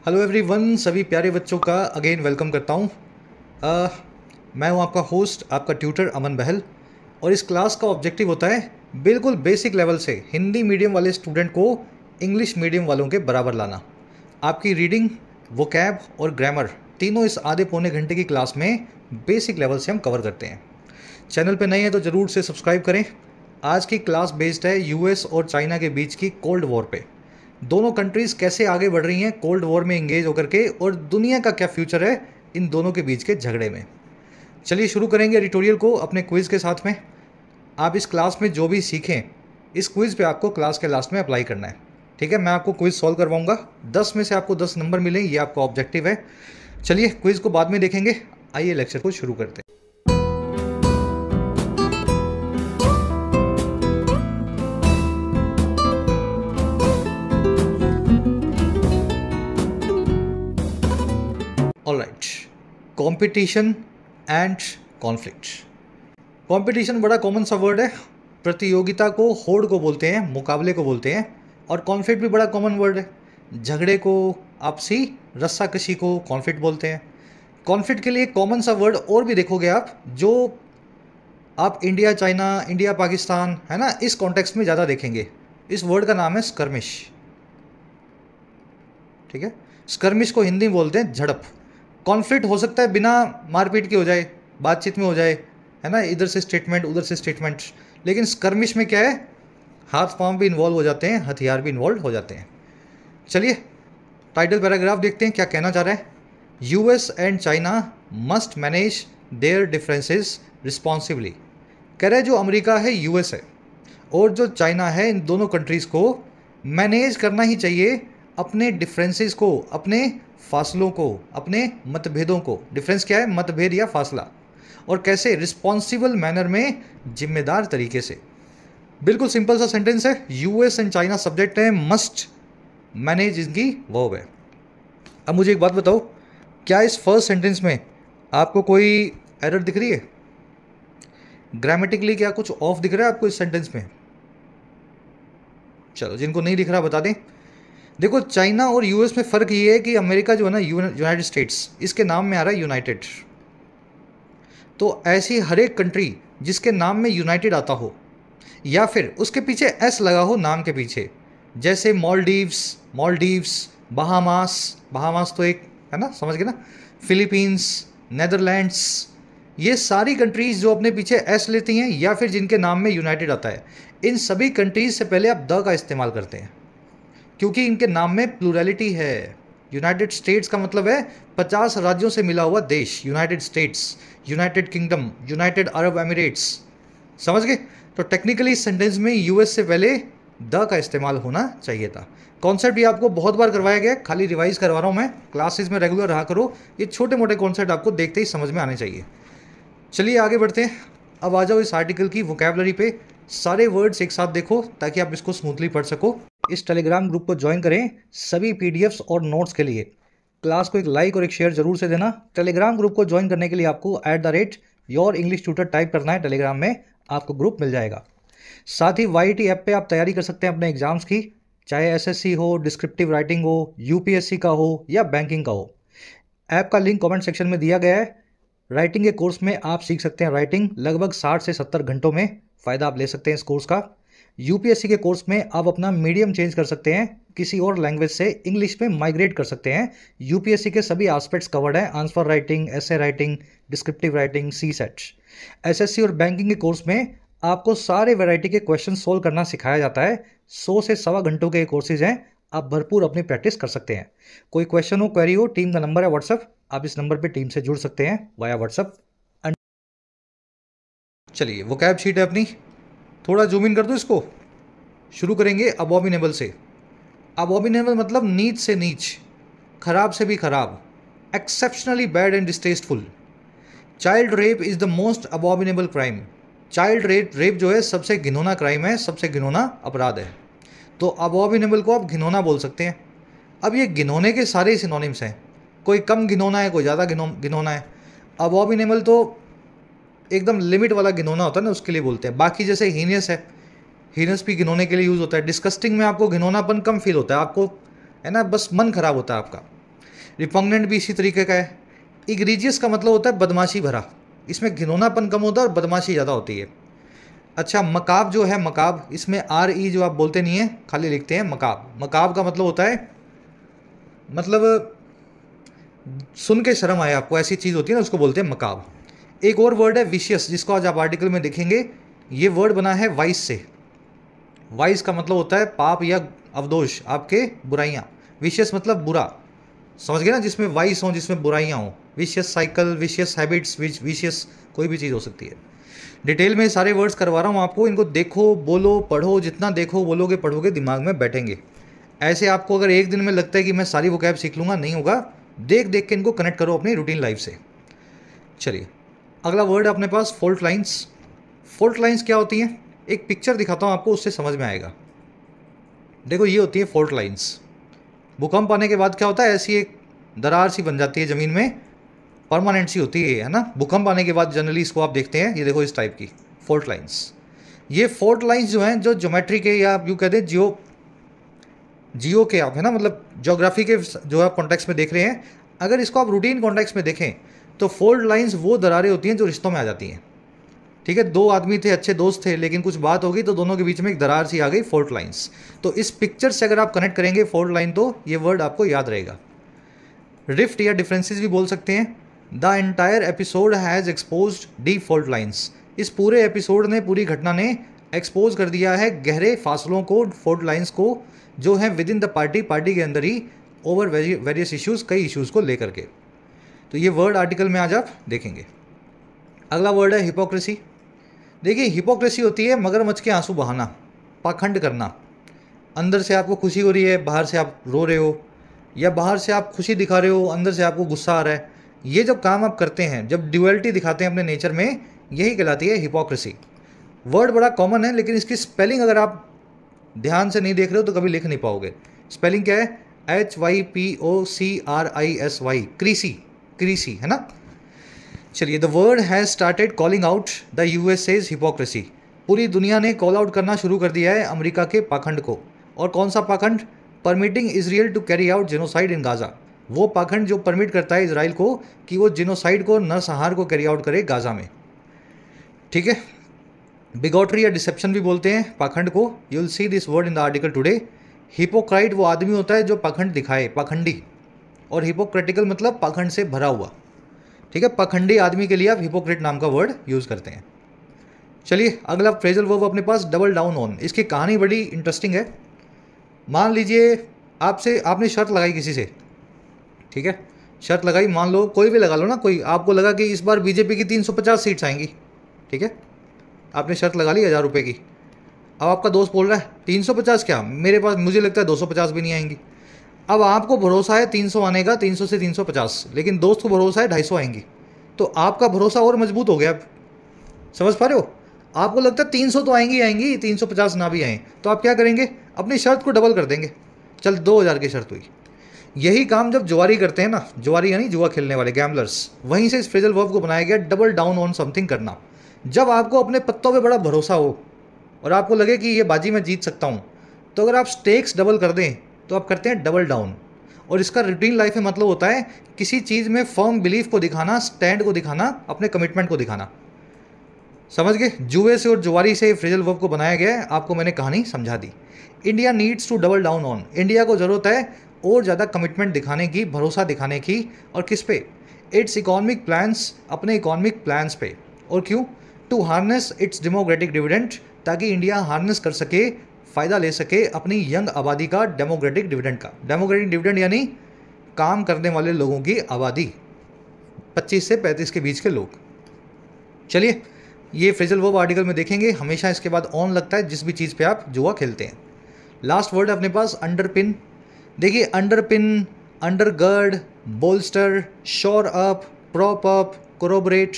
Hello everyone, सभी प्यारे बच्चों का अगेन वेलकम करता हूँ। मैं हूँ आपका होस्ट, आपका ट्यूटर अमन बहल। और इस क्लास का ऑब्जेक्टिव होता है बिल्कुल बेसिक लेवल से हिंदी मीडियम वाले स्टूडेंट को इंग्लिश मीडियम वालों के बराबर लाना। आपकी रीडिंग, वोकैब और ग्रामर तीनों इस आधे पौने घंटे की क्लास में बेसिक लेवल से हम कवर करते हैं। चैनल पे नए हैं तो ज़रूर से सब्सक्राइब करें। आज की क्लास बेस्ड है यूएस और चाइना के बीच की कोल्ड वॉर पे। दोनों कंट्रीज़ कैसे आगे बढ़ रही हैं कोल्ड वॉर में इंगेज होकर के, और दुनिया का क्या फ्यूचर है इन दोनों के बीच के झगड़े में। चलिए शुरू करेंगे एडिटोरियल को अपने क्विज़ के साथ में। आप इस क्लास में जो भी सीखें, इस क्विज़ पे आपको क्लास के लास्ट में अप्लाई करना है। ठीक है, मैं आपको क्विज़ सॉल्व करवाऊंगा। 10 में से आपको 10 नंबर मिलें, ये आपका ऑब्जेक्टिव है। चलिए क्विज़ को बाद में देखेंगे, आइए लेक्चर को शुरू करते हैं। Alright, competition and conflict. Competition बड़ा कॉमन सा वर्ड है। प्रतियोगिता को होड़ को बोलते हैं, मुकाबले को बोलते हैं। और कॉन्फ्लिक्ट भी बड़ा कॉमन वर्ड है। झगड़े को, आपसी रस्साकशी को कॉन्फ्लिक्ट बोलते हैं। कॉन्फ्लिक्ट के लिए कॉमन सा वर्ड और भी देखोगे आप, जो आप इंडिया चाइना, इंडिया पाकिस्तान, है ना, इस कॉन्टेक्स्ट में ज़्यादा देखेंगे। इस वर्ड का नाम है स्कर्मिश। ठीक है, स्कर्मिश को हिंदी में बोलते हैं झड़प। कॉन्फ्लिक्ट हो सकता है बिना मारपीट के हो जाए, बातचीत में हो जाए, है ना, इधर से स्टेटमेंट उधर से स्टेटमेंट। लेकिन स्कर्मिश में क्या है, हाथ पांव भी इन्वॉल्व हो जाते हैं, हथियार भी इन्वॉल्व हो जाते हैं। चलिए टाइटल पैराग्राफ देखते हैं क्या कहना चाह रहा है। US and China must manage their differences responsibly. कह रहा है जो अमेरिका है, यूएस है, और जो चाइना है, इन दोनों कंट्रीज़ को मैनेज करना ही चाहिए अपने डिफरेंसेस को, अपने फासलों को, अपने मतभेदों को। डिफरेंस क्या है, मतभेद या फासला। और कैसे, रिस्पॉन्सिबल मैनर में, जिम्मेदार तरीके से। बिल्कुल सिंपल सा सेंटेंस है। यूएस एंड चाइना सब्जेक्ट है, मस्ट मैनेज इनकी वर्ब है। अब मुझे एक बात बताओ, क्या इस फर्स्ट सेंटेंस में आपको कोई एरर दिख रही है? ग्रामेटिकली क्या कुछ ऑफ दिख रहा है आपको इस सेंटेंस में? चलो, जिनको नहीं दिख रहा बता दें। देखो, चाइना और यूएस में फ़र्क ये है कि अमेरिका जो है ना, यूनाइटेड स्टेट्स, इसके नाम में आ रहा है यूनाइटेड। तो ऐसी हर एक कंट्री जिसके नाम में यूनाइटेड आता हो, या फिर उसके पीछे एस लगा हो नाम के पीछे, जैसे मॉलडीव्स, बहामास तो एक है ना, समझ गए ना, फिलीपींस, नेदरलैंड्स, ये सारी कंट्रीज़ जो अपने पीछे एस लेती हैं या फिर जिनके नाम में यूनाइटेड आता है, इन सभी कंट्रीज़ से पहले आप द का इस्तेमाल करते हैं, क्योंकि इनके नाम में प्लूरैलिटी है। यूनाइटेड स्टेट्स का मतलब है 50 राज्यों से मिला हुआ देश, United states, United kingdom, United Arab Emirates. समझ गए? तो टेक्निकली इस सेंटेंस में यूएस से पहले द का इस्तेमाल होना चाहिए था। कॉन्सेप्ट ये आपको बहुत बार करवाया गया, खाली रिवाइज करवा रहा हूँ मैं। क्लासेस में रेगुलर रहा करो, ये छोटे मोटे कॉन्सेप्ट आपको देखते ही समझ में आने चाहिए। चलिए आगे बढ़ते हैं। अब आ जाओ इस आर्टिकल की वोकैबुलरी पे। सारे वर्ड्स एक साथ देखो ताकि आप इसको स्मूथली पढ़ सको। इस टेलीग्राम ग्रुप को ज्वाइन करें सभी पीडीएफ्स और नोट्स के लिए। क्लास को एक लाइक और एक शेयर जरूर से देना। टेलीग्राम ग्रुप को ज्वाइन करने के लिए आपको @YourEnglishTutor टाइप करना है टेलीग्राम में, आपको ग्रुप मिल जाएगा। साथ ही YT ऐप पे आप तैयारी कर सकते हैं अपने एग्जाम्स की, चाहे SSC हो, डिस्क्रिप्टिव राइटिंग हो, UPSC का हो या बैंकिंग का हो। ऐप का लिंक कमेंट सेक्शन में दिया गया है। राइटिंग के कोर्स में आप सीख सकते हैं राइटिंग, लगभग 60 से 70 घंटों में फ़ायदा आप ले सकते हैं इस कोर्स का। UPSC के कोर्स में आप अपना मीडियम चेंज कर सकते हैं, किसी और लैंग्वेज से इंग्लिश में माइग्रेट कर सकते हैं। UPSC के सभी एस्पेक्ट्स कवर्ड हैं, आंसर राइटिंग, ऐसे writing, descriptive writing, CSET। SSC और बैंकिंग के कोर्स में आपको सारे वैरायटी के क्वेश्चन सोल्व करना सिखाया जाता है। 100 से 1.25 घंटों के कोर्सेज हैं, आप भरपूर अपनी प्रैक्टिस कर सकते हैं। कोई क्वेश्चन हो, क्वेरी हो, टीम का नंबर है व्हाट्सअप, आप इस नंबर पे टीम से जुड़ सकते हैं वाया व्हाट्सअप। चलिए वोकैब शीट है अपनी, थोड़ा जूम इन कर दो इसको। शुरू करेंगे अबॉमिनेबल से। अबॉमिनेबल मतलब नीच से नीच, खराब से भी खराब, exceptionally bad and distasteful. Child rape is the most abominable crime. Child rape जो है सबसे घिनौना क्राइम है, सबसे घिनौना अपराध है। तो अबॉमिनेबल को आप घिनौना बोल सकते हैं। अब ये घिनौने के सारे सिनोनिम्स हैं, कोई कम घिनौना है, कोई ज़्यादा घिनौना है। अबॉमिनेबल तो एकदम लिमिट वाला घिनौना होता है ना, उसके लिए बोलते हैं। बाकी जैसे हीनियस है, हीनस भी घिनौने के लिए यूज़ होता है। डिस्कस्टिंग में आपको घिनौनापन कम फील होता है, आपको है ना, बस मन खराब होता है आपका। रिपग्नेंट भी इसी तरीके का है। इग्रीजियस का मतलब होता है बदमाशी भरा, इसमें घिनौनापन कम होता है और बदमाशी ज़्यादा होती है। अच्छा, मकाब जो है, मकाब, इसमें आर ई जो आप बोलते नहीं है, खाली लिखते हैं मकाब। मकाब का मतलब होता है, मतलब सुन के शर्म आए आपको, ऐसी चीज़ होती है ना, उसको बोलते हैं मकाब। एक और वर्ड है विशियस, जिसको आज आप आर्टिकल में देखेंगे। ये वर्ड बना है वाइस से। वाइस का मतलब होता है पाप या अवदोष, आपके बुराइयाँ। विशियस मतलब बुरा, समझ गए ना, जिसमें वाइस हो, जिसमें बुराइयाँ हों। Vicious cycle, vicious habits, vicious कोई भी चीज़ हो सकती है। डिटेल में सारे वर्ड्स करवा रहा हूँ आपको, इनको देखो, बोलो, पढ़ो, जितना देखो, बोलोगे, पढ़ोगे, दिमाग में बैठेंगे। ऐसे आपको अगर एक दिन में लगता है कि मैं सारी वोकैब सीख लूँगा, नहीं होगा। देख देख के इनको कनेक्ट करो अपनी रूटीन लाइफ से। चलिए, अगला वर्ड अपने पास फॉल्ट लाइंस। फॉल्ट लाइंस क्या होती हैं? एक पिक्चर दिखाता हूँ आपको, उससे समझ में आएगा। देखो, ये होती है फॉल्ट लाइंस। भूकंप आने के बाद क्या होता है, ऐसी एक दरार सी बन जाती है ज़मीन में, परमानेंट सी होती है ना। भूकंप आने के बाद जनरली इसको आप देखते हैं, ये देखो इस टाइप की फॉल्ट लाइंस। ये फॉल्ट लाइंस जो हैं, जो ज्योमेट्री के या आप यूँ कहते हैं जियो के आप है ना, मतलब ज्योग्राफी के जो आप कॉन्टेक्स्ट में देख रहे हैं, अगर इसको आप रूटीन कॉन्टेक्स्ट में देखें तो फॉल्ट लाइंस वो दरारें होती हैं जो रिश्तों में आ जाती हैं। ठीक है, दो आदमी थे, अच्छे दोस्त थे, लेकिन कुछ बात हो गई तो दोनों के बीच में एक दरार सी आ गई, फॉल्ट लाइंस। तो इस पिक्चर से अगर आप कनेक्ट करेंगे फॉल्ट लाइन, तो ये वर्ड आपको याद रहेगा। रिफ्ट या डिफरेंसेस भी बोल सकते हैं। The entire episode has exposed deep fault lines. इस पूरे एपिसोड ने, पूरी घटना ने एक्सपोज कर दिया है गहरे फासलों को, फॉल्ट लाइंस को, जो है विद इन द पार्टी के अंदर ही, ओवर वेरियस इश्यूज़, कई इश्यूज़ को लेकर के। तो ये वर्ड आर्टिकल में आज आप देखेंगे। अगला वर्ड है हिपोक्रेसी। देखिए, हिपोक्रेसी होती है मगरमच्छ के आंसू बहाना, पाखंड करना। अंदर से आपको खुशी हो रही है, बाहर से आप रो रहे हो, या बाहर से आप खुशी दिखा रहे हो, अंदर से आपको गुस्सा आ रहा है। ये जब काम आप करते हैं, जब ड्यूअलिटी दिखाते हैं अपने नेचर में, यही कहलाती है हिपोक्रेसी। वर्ड बड़ा कॉमन है, लेकिन इसकी स्पेलिंग अगर आप ध्यान से नहीं देख रहे हो तो कभी लिख नहीं पाओगे। स्पेलिंग क्या है? HYPOCRISY, क्रीसी, क्रीसी, है ना। चलिए, the world has started calling out the USA's hypocrisy. पूरी दुनिया ने कॉल आउट करना शुरू कर दिया है अमेरिका के पाखंड को। और कौन सा पाखंड? Permitting Israel to carry out genocide in Gaza. वो पाखंड जो परमिट करता है इजराइल को कि वो जेनोसाइड को, नरसंहार को कैरी आउट करे गाज़ा में। ठीक है, बिगॉटरी या डिसेप्शन भी बोलते हैं पाखंड को। You will see this word in the article today. Hypocrite वो आदमी होता है जो पाखंड दिखाए, पाखंडी। और हिपोक्रेटिकल मतलब पाखंड से भरा हुआ। ठीक है, पाखंडी आदमी के लिए आप हिपोक्रेट नाम का वर्ड यूज़ करते हैं। चलिए, अगला फ्रेजल वर्ब अपने पास डबल डाउन ऑन। इसकी कहानी बड़ी इंटरेस्टिंग है। मान लीजिए आपने शर्त लगाई किसी से, ठीक है, शर्त लगाई, मान लो कोई भी लगा लो ना, कोई, आपको लगा कि इस बार बीजेपी की 350 सीट्स आएंगी। ठीक है, आपने शर्त लगा ली 1000 रुपये की। अब आपका दोस्त बोल रहा है 350 क्या, मेरे पास मुझे लगता है 250 भी नहीं आएंगी। अब आपको भरोसा है 300 आने का, 300 से 350, लेकिन दोस्त को भरोसा है 250 आएंगी। तो आपका भरोसा और मजबूत हो गया। अब समझ पा रहे हो? आपको लगता है 300 तो आएंगी आएंगी, 350 ना भी आए, तो आप क्या करेंगे? अपनी शर्त को डबल कर देंगे। चल 2000 की शर्त हुई। यही काम जब जुआरी करते हैं ना, जुआरी यानी जुआ खेलने वाले, गैम्बलर्स, वहीं से इस फ्रेजल वर्ब को बनाया गया, डबल डाउन ऑन समथिंग करना। जब आपको अपने पत्तों पे बड़ा भरोसा हो और आपको लगे कि ये बाजी मैं जीत सकता हूँ, तो अगर आप स्टेक्स डबल कर दें तो आप करते हैं डबल डाउन। और इसका रूटीन लाइफ में मतलब होता है किसी चीज़ में फर्म बिलीफ को दिखाना, स्टैंड को दिखाना, अपने कमिटमेंट को दिखाना। समझ गए? जुए से और जुआरी से फ्रेजल वर्ब को बनाया गया है। आपको मैंने कहानी समझा दी। India needs to double down on. India को ज़रूरत है और ज़्यादा कमिटमेंट दिखाने की, भरोसा दिखाने की। और किस पे? इट्स इकोनॉमिक प्लान्स, अपने इकोनॉमिक प्लान्स पे। और क्यों? To harness its democratic dividend, ताकि इंडिया हार्नेस कर सके, फ़ायदा ले सके अपनी यंग आबादी का, डेमोक्रेटिक डिविडेंड का। डेमोक्रेटिक डिविडेंड यानी काम करने वाले लोगों की आबादी, 25 से 35 के बीच के लोग। चलिए, ये फ्रेजल वर्ब आर्टिकल में देखेंगे। हमेशा इसके बाद ऑन लगता है जिस भी चीज़ पे आप जुआ खेलते हैं। लास्ट वर्ड अपने पास अंडरपिन। देखिए, underpin, undergird, bolster, shore up, prop up, corroborate,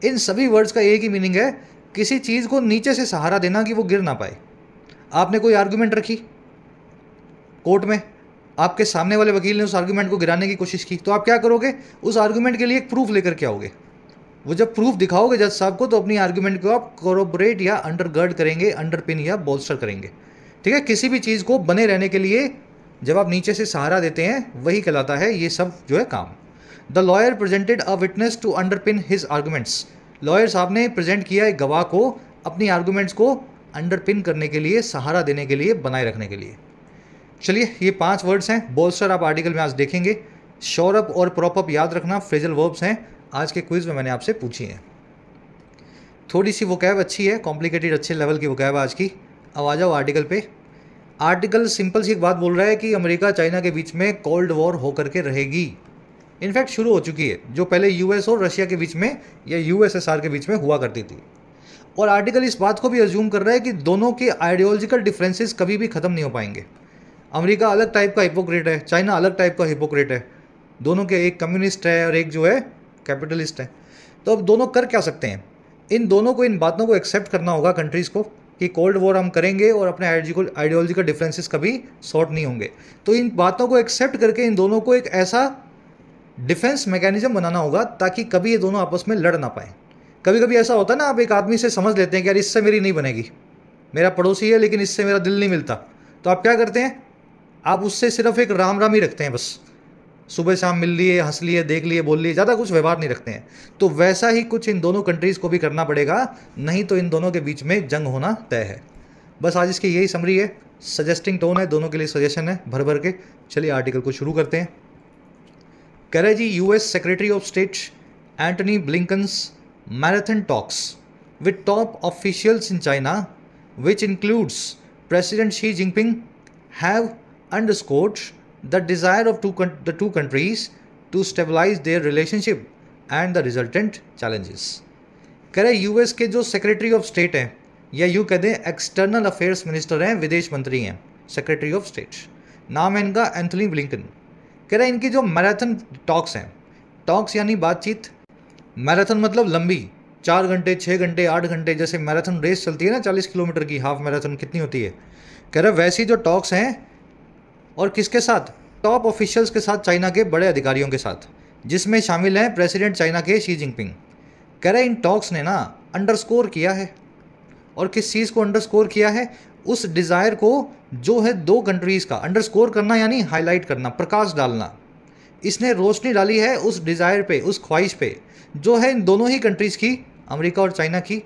इन सभी वर्ड्स का एक ही मीनिंग है, किसी चीज़ को नीचे से सहारा देना कि वो गिर ना पाए। आपने कोई आर्गुमेंट रखी कोर्ट में, आपके सामने वाले वकील ने उस आर्गुमेंट को गिराने की कोशिश की, तो आप क्या करोगे? उस आर्गुमेंट के लिए एक प्रूफ लेकर के आओगे। वो जब प्रूफ दिखाओगे जज साहब को, तो अपनी आर्गुमेंट को आप कोरोबरेट या अंडरगर्ड करेंगे, अंडरपिन या बोल्स्टर करेंगे। ठीक है, किसी भी चीज़ को बने रहने के लिए जब आप नीचे से सहारा देते हैं वही कहलाता है ये सब जो है काम। The lawyer presented a witness to underpin his arguments. Lawyer साहब ने प्रेजेंट किया एक गवाह को अपनी आर्गूमेंट्स को अंडरपिन करने के लिए, सहारा देने के लिए, बनाए रखने के लिए। चलिए, ये 5 वर्ड्स हैं। बोल्स्टर आप आर्टिकल में आज देखेंगे। शोर अप और प्रॉप अप याद रखना फ्रेजल वर्ब्स हैं, आज के क्विज में मैंने आपसे पूछी हैं। थोड़ी सी वोकैब अच्छी है, कॉम्प्लिकेटेड अच्छे लेवल की वोकैब आज की। अब आ जाओ आर्टिकल पे। आर्टिकल सिंपल सी एक बात बोल रहा है कि अमेरिका चाइना के बीच में कोल्ड वॉर होकर के रहेगी। इनफैक्ट शुरू हो चुकी है, जो पहले यूएस और रशिया के बीच में या यूएसएसआर के बीच में हुआ करती थी। और आर्टिकल इस बात को भी अज्यूम कर रहा है कि दोनों के आइडियोलॉजिकल डिफरेंसेस कभी भी ख़त्म नहीं हो पाएंगे। अमेरिका अलग टाइप का हिपोक्रेट है, चाइना अलग टाइप का हिपोक्रेट है। दोनों के एक कम्युनिस्ट है और एक जो है कैपिटलिस्ट है। तो अब दोनों कर क्या सकते हैं? इन दोनों को, इन बातों को एक्सेप्ट करना होगा कंट्रीज़ को कि कोल्ड वॉर हम करेंगे और अपने आइडियोलॉजिकल डिफरेंसेस कभी सॉर्ट नहीं होंगे। तो इन बातों को एक्सेप्ट करके इन दोनों को एक ऐसा डिफेंस मैकेनिज्म बनाना होगा ताकि कभी ये दोनों आपस में लड़ ना पाएँ। कभी कभी ऐसा होता है ना, आप एक आदमी से समझ लेते हैं कि यार इससे मेरी नहीं बनेगी, मेरा पड़ोसी है लेकिन इससे मेरा दिल नहीं मिलता, तो आप क्या करते हैं? आप उससे सिर्फ एक राम राम ही रखते हैं, बस सुबह शाम मिल लिए, हंस लिए, देख लिए, बोल लिए, ज़्यादा कुछ व्यवहार नहीं रखते हैं। तो वैसा ही कुछ इन दोनों कंट्रीज़ को भी करना पड़ेगा, नहीं तो इन दोनों के बीच में जंग होना तय है। बस आज इसकी यही समरी है, सजेस्टिंग टोन है, दोनों के लिए सजेशन है भर भर के। चलिए आर्टिकल को शुरू करते हैं। कह रहे जी, US secretary of state Antony Blinken's marathon talks with top officials in China, which includes President Xi Jinping, have underscored the desire of the two countries to stabilize their relationship and the resultant challenges. कह रहे US के जो secretary of state हैं, या यूँ कह दें external affairs minister हैं, विदेश मंत्री हैं, सेक्रेटरी ऑफ स्टेट, नाम है इनका एंथनी ब्लिंकन। कह रहे इनकी जो मैराथन टॉक्स हैं, टॉक्स यानी बातचीत, मैराथन मतलब लंबी, 4 घंटे, 6 घंटे, 8 घंटे, जैसे मैराथन रेस चलती है ना 40 किलोमीटर की, हाफ मैराथन कितनी होती है। कह रहे वैसी जो टॉक्स हैं, और किसके साथ? टॉप ऑफिशियल्स के साथ, चाइना के बड़े अधिकारियों के साथ, जिसमें शामिल हैं प्रेसिडेंट चाइना के शी जिनपिंग। कह रहे इन टॉक्स ने ना अंडरस्कोर किया है, और किस चीज़ को अंडरस्कोर किया है? उस डिज़ायर को जो है दो कंट्रीज़ का। अंडरस्कोर करना यानी हाईलाइट करना, प्रकाश डालना। इसने रोशनी डाली है उस डिज़ायर पे, उस ख्वाहिश पे जो है इन दोनों ही कंट्रीज़ की, अमेरिका और चाइना की,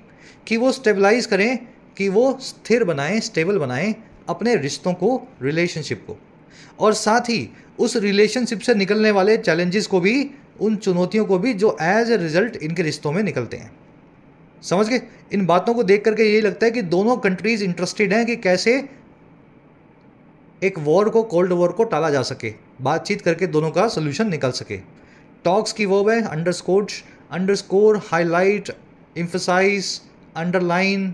कि वो स्टेबलाइज करें, कि वो स्थिर बनाएं, स्टेबल बनाएं अपने रिश्तों को, रिलेशनशिप को, और साथ ही उस रिलेशनशिप से निकलने वाले चैलेंजेस को भी, उन चुनौतियों को भी जो एज ए रिजल्ट इनके रिश्तों में निकलते हैं। समझ गए? इन बातों को देख करके यही लगता है कि दोनों कंट्रीज़ इंटरेस्टेड हैं कि कैसे एक वॉर को, कोल्ड वॉर को टाला जा सके, बातचीत करके दोनों का सोल्यूशन निकल सके। टॉक्स की वर्ब है अंडरस्कोर, हाईलाइट, एम्फसाइज, अंडरलाइन।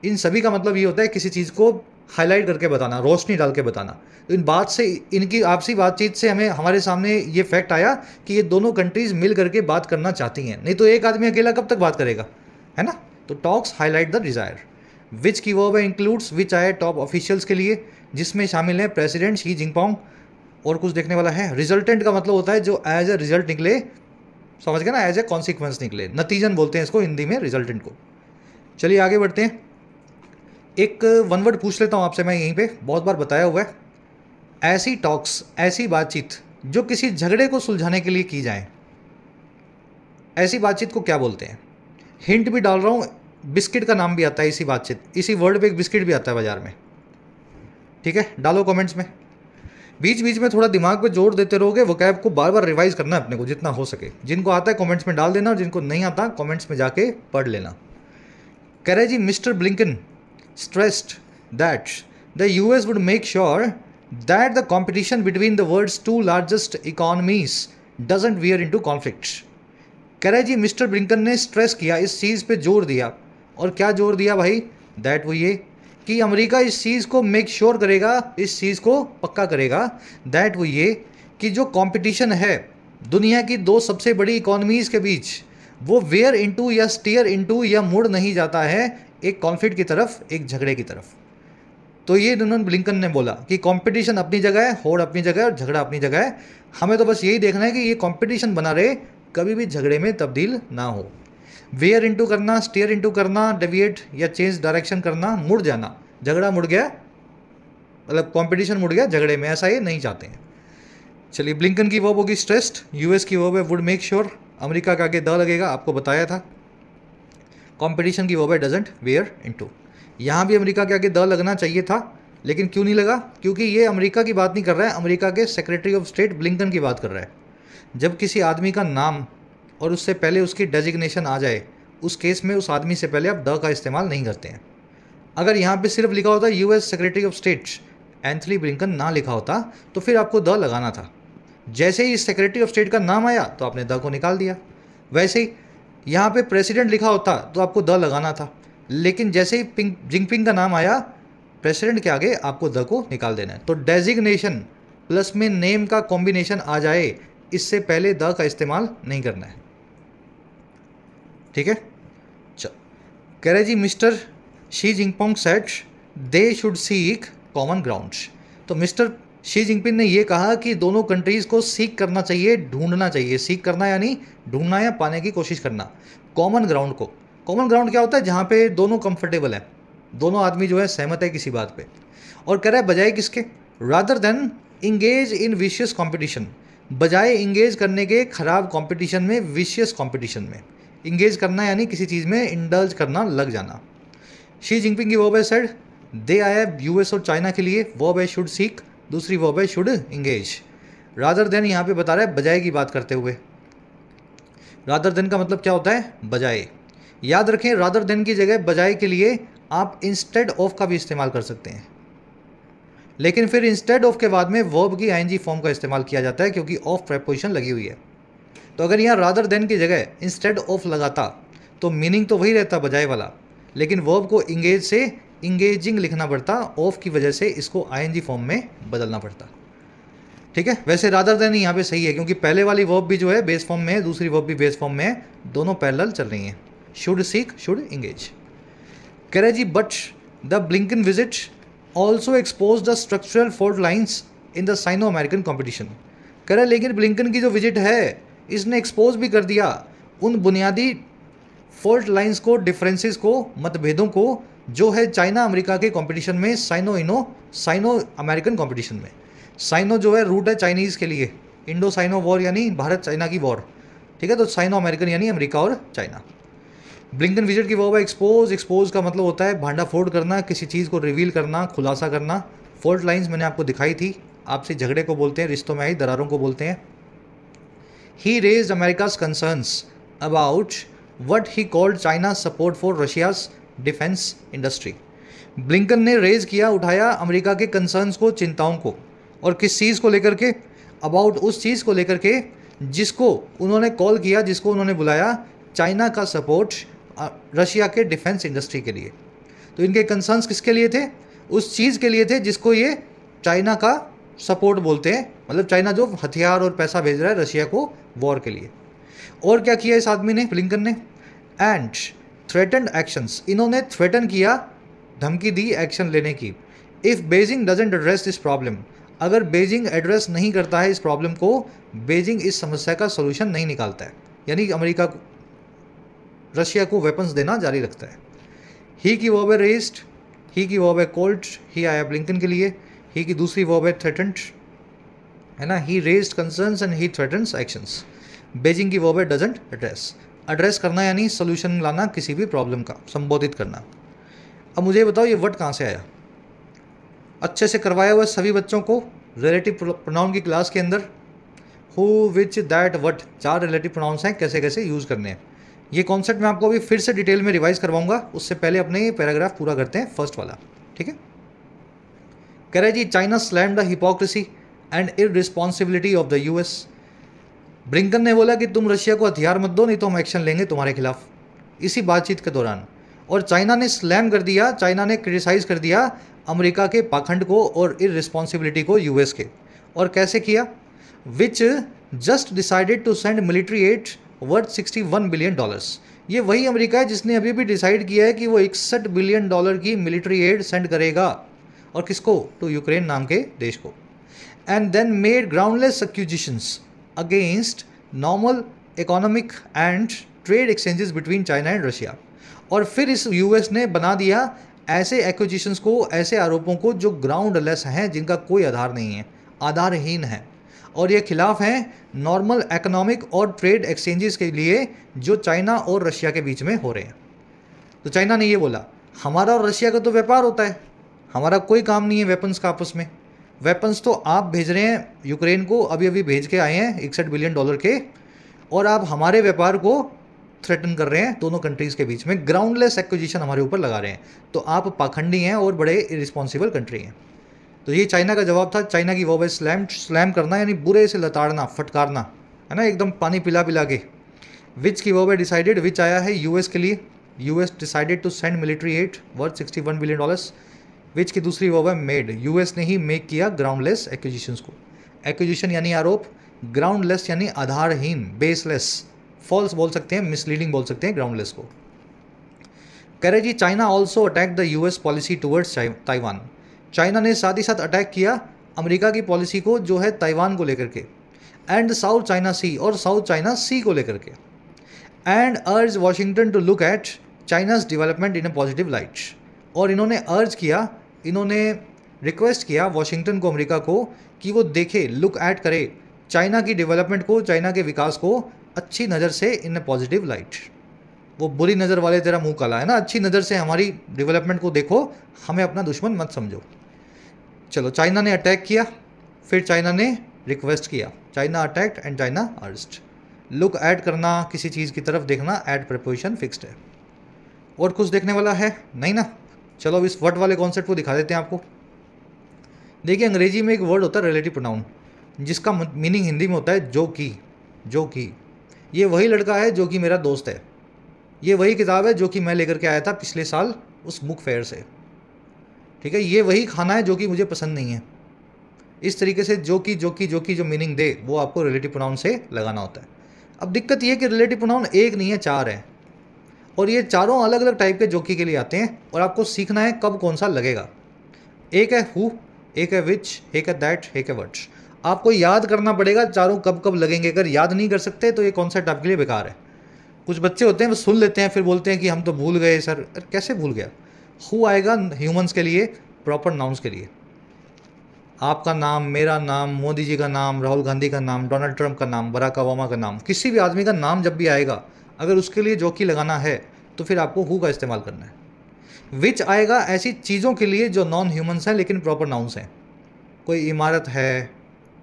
इन सभी का मतलब ये होता है किसी चीज़ को हाईलाइट करके बताना, रोशनी डाल के बताना। तो इन बात से, इनकी आपसी बातचीत से हमें, हमारे सामने ये फैक्ट आया कि ये दोनों कंट्रीज़ मिल करके बात करना चाहती हैं, नहीं तो एक आदमी अकेला कब तक बात करेगा, है ना। तो टॉक्स हाईलाइट द डिज़ायर। विच की वर्ब है इंक्लूड्स, विच आए टॉप ऑफिशियल्स के लिए, जिसमें शामिल हैं प्रेसिडेंट शी जिनपिंग। और कुछ देखने वाला है। रिजल्टेंट का मतलब होता है जो एज ए रिजल्ट निकले, समझ गए ना, एज ए कॉन्सिक्वेंस निकले, नतीजन बोलते हैं इसको हिंदी में, रिजल्टेंट को। चलिए आगे बढ़ते हैं। एक वन वर्ड पूछ लेता हूँ आपसे मैं, यहीं पे बहुत बार बताया हुआ है। ऐसी टॉक्स, ऐसी बातचीत जो किसी झगड़े को सुलझाने के लिए की जाए, ऐसी बातचीत को क्या बोलते हैं? हिंट भी डाल रहा हूँ, बिस्किट का नाम भी आता है इसी बातचीत, इसी वर्ड पे एक बिस्किट भी आता है बाजार में। ठीक है, डालो कमेंट्स में। बीच बीच में थोड़ा दिमाग पे जोर देते रहोगे, वोकैब को बार बार रिवाइज करना है अपने को जितना हो सके। जिनको आता है कमेंट्स में डाल देना, और जिनको नहीं आता कमेंट्स में जाके पढ़ लेना। कह रहे जी, mister Blinken stressed that the US would make sure that the competition between the world's two largest economies doesn't veer into conflict. कह रहे जी, मिस्टर ब्लिंकन ने स्ट्रेस किया, इस चीज़ पे जोर दिया। और क्या जोर दिया भाई? दैट वो ये कि अमेरिका इस चीज़ को मेक श्योर करेगा, इस चीज़ को पक्का करेगा, दैट वो ये कि जो कंपटीशन है दुनिया की दो सबसे बड़ी इकोनॉमीज़ के बीच, वो वेयर इनटू या स्टीयर इनटू या मुड़ नहीं जाता है एक कॉन्फ्लिक्ट की तरफ, एक झगड़े की तरफ। तो ये उन्होंने ब्लिंकन ने बोला कि कंपटीशन अपनी जगह है, होड़ अपनी जगह है, और झगड़ा अपनी जगह है। हमें तो बस यही देखना है कि ये कंपटीशन बना रहे, कभी भी झगड़े में तब्दील ना हो। वेयर इनटू करना, स्टीयर इनटू करना, डेविएट या चेंज डायरेक्शन करना, मुड़ जाना, झगड़ा मुड़ गया मतलब कंपटीशन मुड़ गया झगड़े में, ऐसा ये नहीं चाहते हैं। चलिए, ब्लिंकन की वर्ब होगी स्ट्रेस्ड, यूएस की वर्ब है वुड मेक श्योर, अमेरिका का आगे द लगेगा, आपको बताया था। कंपटीशन की वर्ब है डजंट वेयर इनटू, यहाँ भी अमेरिका के आगे द लगना चाहिए था, लेकिन क्यों नहीं लगा? क्योंकि ये अमेरिका की बात नहीं कर रहा है, अमेरिका के सेक्रेटरी ऑफ स्टेट ब्लिंकन की बात कर रहा है। जब किसी आदमी का नाम और उससे पहले उसकी डेजिग्नेशन आ जाए, उस केस में उस आदमी से पहले आप द का इस्तेमाल नहीं करते हैं। अगर यहाँ पे सिर्फ लिखा होता US secretary of state Anthony Blinken ना लिखा होता तो फिर आपको द लगाना था। जैसे ही सेक्रेटरी ऑफ स्टेट का नाम आया तो आपने द को निकाल दिया। वैसे ही यहाँ पे प्रेसिडेंट लिखा होता तो आपको द लगाना था, लेकिन जैसे ही जिनपिंग का नाम आया, प्रेसिडेंट के आगे आपको द को निकाल देना है। तो डेजिग्नेशन प्लस में नेम का कॉम्बिनेशन आ जाए, इससे पहले द का इस्तेमाल नहीं करना है। ठीक है, चल कह रहे जी mister Xi Jinping said they should seek common grounds. तो मिस्टर शी जिनपिंग ने ये कहा कि दोनों कंट्रीज़ को सीक करना चाहिए, ढूंढना चाहिए। सीक करना यानी ढूंढना या पाने की कोशिश करना। कॉमन ग्राउंड को, कॉमन ग्राउंड क्या होता है? जहाँ पे दोनों कंफर्टेबल है, दोनों आदमी जो है सहमत है किसी बात पे। और कह रहा है बजाय किसके? Rather than engage in vicious competition, बजाय इंगेज करने के खराब कॉम्पिटिशन में, विशियस कॉम्पिटिशन में। इंगेज करना यानी किसी चीज़ में इंडल्ज करना, लग जाना। शी जिनपिंग की वर्ब है सेड, दे आया यूएस और चाइना के लिए, वर्ब है शुड सीक, दूसरी वर्ब है शुड इंगेज। रादर देन यहाँ पे बता रहा है बजाय की बात करते हुए। रादर देन का मतलब क्या होता है? बजाय। याद रखें, रादर देन की जगह बजाय के लिए आप इंस्टेड ऑफ का भी इस्तेमाल कर सकते हैं, लेकिन फिर इंस्टेड ऑफ के बाद में वर्ब की आईएनजी फॉर्म का इस्तेमाल किया जाता है क्योंकि ऑफ प्रेपोजिशन लगी हुई है। तो अगर यहाँ रादर देन की जगह इंस्टेड ऑफ लगाता तो मीनिंग तो वही रहता बजाय वाला, लेकिन वर्ब को इंगेज से इंगेजिंग लिखना पड़ता, ऑफ की वजह से इसको आईएनजी फॉर्म में बदलना पड़ता। ठीक है, वैसे रादर देन यहाँ पे सही है क्योंकि पहले वाली वर्ब भी जो है बेस फॉर्म में है, दूसरी वर्ब भी बेस फॉर्म में है, दोनों पैरेलल चल रही हैं। Should seek, should engage. कह रहे जी but the Blinken visit also expose the structural fault lines in the Sino American competition. कह रहे लेकिन ब्लिंकन की जो विजिट है इसने एक्सपोज भी कर दिया उन बुनियादी फॉल्ट लाइंस को, डिफरेंसेस को, मतभेदों को जो है चाइना अमेरिका के कंपटीशन में, साइनो अमेरिकन कंपटीशन में। साइनो जो है रूट है चाइनीज़ के लिए, इंडो साइनो वॉर यानी भारत चाइना की वॉर। ठीक है, तो साइनो अमेरिकन यानी अमेरिका और चाइना। ब्लिंकन विजिट की वर्ब है एक्सपोज। एक्सपोज का मतलब होता है भांडा फोड़ करना, किसी चीज़ को रिवील करना, खुलासा करना। फॉल्ट लाइंस मैंने आपको दिखाई थी, आपसे झगड़े को बोलते हैं, रिश्तों में आई दरारों को बोलते हैं। He raised America's concerns about what he called China's support for Russia's defence industry. Blinken ने रेज किया, उठाया अमेरिका के कंसर्न्स को, चिंताओं को, और किस चीज़ को लेकर के? अबाउट उस चीज़ को लेकर के जिसको उन्होंने कॉल किया, जिसको उन्होंने बुलाया चाइना का सपोर्ट रशिया के डिफेंस इंडस्ट्री के लिए। तो इनके कंसर्न्स किसके लिए थे? उस चीज़ के लिए थे जिसको ये चाइना का सपोर्ट बोलते हैं, मतलब चाइना जो हथियार और पैसा भेज रहा है रशिया को वॉर के लिए। और क्या किया इस आदमी ने, ब्लिंकन ने? एंड थ्रेटन्ड एक्शंस, इन्होंने थ्रेटन किया, धमकी दी एक्शन लेने की। If Beijing doesn't address this problem, अगर बेजिंग एड्रेस नहीं करता है इस प्रॉब्लम को, बेजिंग इस समस्या का सोल्यूशन नहीं निकालता है, यानी अमेरिका रशिया को वेपन्स देना जारी रखता है। ही की वर्ब है रेज्ड, ही की वर्ब है कॉल्ड, ही आया ब्लिंकन के लिए, ही की दूसरी वर्ब है थ्रेटन्ड, है ना, he raised concerns and he threatens actions. Beijing की वर्ब है डजंट एड्रेस, एड्रेस करना यानी सोल्यूशन लाना किसी भी प्रॉब्लम का, संबोधित करना। अब मुझे बताओ ये वर्ड कहाँ से आया? अच्छे से करवाया हुआ सभी बच्चों को रिलेटिव प्रोनाउन की क्लास के अंदर, who, which, that, what, 4 relative pronouns हैं, कैसे कैसे यूज़ करने हैं। ये कॉन्सेप्ट मैं आपको अभी फिर से डिटेल में रिवाइज करवाऊंगा, उससे पहले अपने ये पैराग्राफ पूरा करते हैं फर्स्ट वाला। ठीक है, कह रहे जी China slam the hypocrisy and irresponsibility of the US. Blinken ने बोला कि तुम रशिया को हथियार मत दो, नहीं तो हम एक्शन लेंगे तुम्हारे खिलाफ, इसी बातचीत के दौरान। और चाइना ने स्लैम कर दिया, चाइना ने क्रिटिसाइज कर दिया अमेरिका के पाखंड को और इररिस्पॉन्सिबिलिटी को यूएस के। और कैसे किया? Which just decided to send military aid worth $61 billion. ये वही अमेरिका है जिसने अभी भी डिसाइड किया है कि वो $61 बिलियन की मिलिट्री एड सेंड करेगा। और किसको? टू यूक्रेन नाम के देश को। And then made groundless accusations against normal economic and trade exchanges between China and Russia. और फिर इस यूएस ने बना दिया ऐसे एक्विजिशंस को, ऐसे आरोपों को जो ग्राउंडलेस हैं, जिनका कोई आधार नहीं है, आधारहीन है, और ये खिलाफ हैं नॉर्मल इकोनॉमिक और ट्रेड एक्सचेंजेस के लिए जो चाइना और रशिया के बीच में हो रहे हैं। तो चाइना ने ये बोला, हमारा और रशिया का तो व्यापार होता है, हमारा कोई काम नहीं है वेपन्स का आपस में। वेपन्स तो आप भेज रहे हैं यूक्रेन को, अभी अभी भेज के आए हैं $61 बिलियन के, और आप हमारे व्यापार को थ्रेटन कर रहे हैं दोनों कंट्रीज़ के बीच में, ग्राउंडलेस एक्विजिशन हमारे ऊपर लगा रहे हैं। तो आप पाखंडी हैं और बड़े इरिस्पॉन्सिबल कंट्री हैं। तो ये चाइना का जवाब था। चाइना की वर्ब है स्लैम करना, यानी बुरे से लताड़ना, फटकारना, है ना, एकदम पानी पिला पिला के। विच की वर्ब है डिसाइडेड, विच आया है यूएस के लिए, US decided to send military aid worth $61 billion. Which की दूसरी वर्ब है मेड, यूएस ने ही मेक किया ग्राउंडलेस एक्विजिशंस को। एक्विजिशन यानी आरोप, ग्राउंडलेस यानी आधारहीन, बेसलेस, फॉल्स बोल सकते हैं, मिसलीडिंग बोल सकते हैं ग्राउंडलेस को। कह रहे जी China also attack the US policy towards Taiwan. China ने साथ ही साथ अटैक किया अमेरिका की पॉलिसी को जो है ताइवान को लेकर के, एंड साउथ चाइना सी, और साउथ चाइना सी को लेकर के, and urge Washington to look at China's development in a positive light. और इन्होंने अर्ज किया, इन्होंने रिक्वेस्ट किया वॉशिंगटन को, अमेरिका को, कि वो देखे, लुक एट करे चाइना की डेवलपमेंट को, चाइना के विकास को अच्छी नज़र से, इन ए पॉजिटिव लाइट। वो बुरी नज़र वाले तेरा मुंह काला है ना, अच्छी नज़र से हमारी डेवलपमेंट को देखो, हमें अपना दुश्मन मत समझो। चलो, चाइना ने अटैक किया, फिर चाइना ने रिक्वेस्ट किया, China attacked and China urged. Look add करना, किसी चीज़ की तरफ देखना, ऐड प्रीपोजिशन फिक्स्ड है। और कुछ देखने वाला है नहीं ना। चलो अब इस वर्ड वाले कॉन्सेप्ट को दिखा देते हैं आपको। देखिए, अंग्रेजी में एक वर्ड होता है रिलेटिव प्रोनाउन, जिसका मीनिंग हिंदी में होता है जो कि। जो कि ये वही लड़का है जो कि मेरा दोस्त है, ये वही किताब है जो कि मैं लेकर के आया था पिछले साल उस बुक फेयर से, ठीक है, ये वही खाना है जो कि मुझे पसंद नहीं है। इस तरीके से जो कि जो मीनिंग दे वो आपको रिलेटिव प्रोनाउन से लगाना होता है। अब दिक्कत ये है कि रिलेटिव प्रोनाउन एक नहीं है, चार है, और ये चारों अलग अलग टाइप के जो कि के लिए आते हैं, और आपको सीखना है कब कौन सा लगेगा। एक है हु, एक है विच, एक है दैट, एक है व्हाट। आपको याद करना पड़ेगा चारों कब कब लगेंगे। अगर याद नहीं कर सकते तो ये कॉन्सेप्ट आपके लिए बेकार है। कुछ बच्चे होते हैं वो सुन लेते हैं, फिर बोलते हैं कि हम तो भूल गए सर। कैसे भूल गया? हु आएगा ह्यूमंस के लिए, प्रॉपर नाउन्स के लिए। आपका नाम, मेरा नाम, मोदी जी का नाम, राहुल गांधी का नाम, डोनाल्ड ट्रंप का नाम, बराक ओबामा का नाम, किसी भी आदमी का नाम जब भी आएगा, अगर उसके लिए जो कि लगाना है तो फिर आपको हु का इस्तेमाल करना है। विच आएगा ऐसी चीज़ों के लिए जो नॉन ह्यूमंस हैं लेकिन प्रॉपर नाउन्स हैं। कोई इमारत है,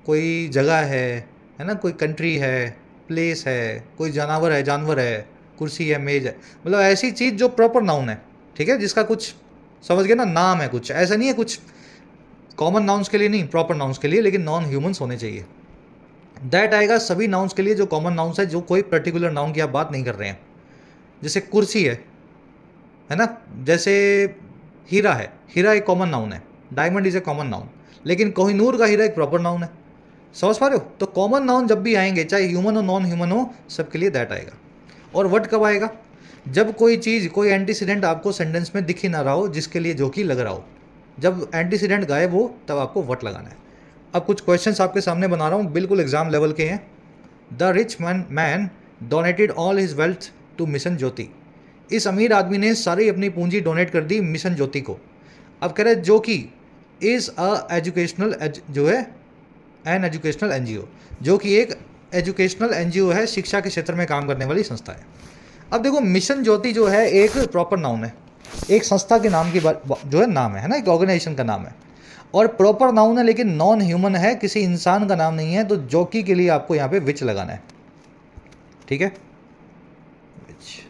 कोई जगह है ना, कोई कंट्री है, प्लेस है, कोई जानवर है, कुर्सी है, मेज है, मतलब ऐसी चीज़ जो प्रॉपर नाउन है, ठीक है, जिसका कुछ समझ गए ना, नाम है, कुछ ऐसा नहीं है, कुछ कॉमन नाउन्स के लिए नहीं, प्रॉपर नाउन्स के लिए, लेकिन नॉन ह्यूमंस होने चाहिए। दैट आएगा सभी नाउन्स के लिए जो कॉमन नाउन्स है, जो कोई पर्टिकुलर नाउन की आप बात नहीं कर रहे हैं। जैसे कुर्सी है ना, जैसे हीरा है, हीरा एक कॉमन नाउन है, diamond is a common noun, लेकिन कोहिनूर का हीरा एक प्रॉपर नाउन है। समझ पा रहे हो? तो कॉमन नाउन जब भी आएंगे, चाहे ह्यूमन हो नॉन ह्यूमन हो, सबके लिए दैट आएगा। और व्हाट कब आएगा? जब कोई चीज़, कोई एंटीसीडेंट आपको सेंटेंस में दिख ही ना रहा हो जिसके लिए जो कि लग रहा हो। जब एंटीसीडेंट गायब हो तब आपको व्हाट लगाना है। अब कुछ क्वेश्चंस आपके सामने बना रहा हूँ, बिल्कुल एग्जाम लेवल के हैं। The rich man donated all his wealth to mission Jyoti. इस अमीर आदमी ने सारी अपनी पूंजी डोनेट कर दी मिशन ज्योति को। अब कह रहे जो कि इज़ अ एजुकेशनल, जो है एन एजुकेशनल एनजीओ, जो कि एक एजुकेशनल एनजीओ है, शिक्षा के क्षेत्र में काम करने वाली संस्था है। अब देखो, मिशन ज्योति जो है एक प्रॉपर नाउन है, एक संस्था के नाम की जो है नाम है ना, एक ऑर्गेनाइजेशन का नाम है, और प्रॉपर नाउन है लेकिन नॉन ह्यूमन है, किसी इंसान का नाम नहीं है। तो जोकी के लिए आपको यहाँ पे विच लगाना है, ठीक है, विच।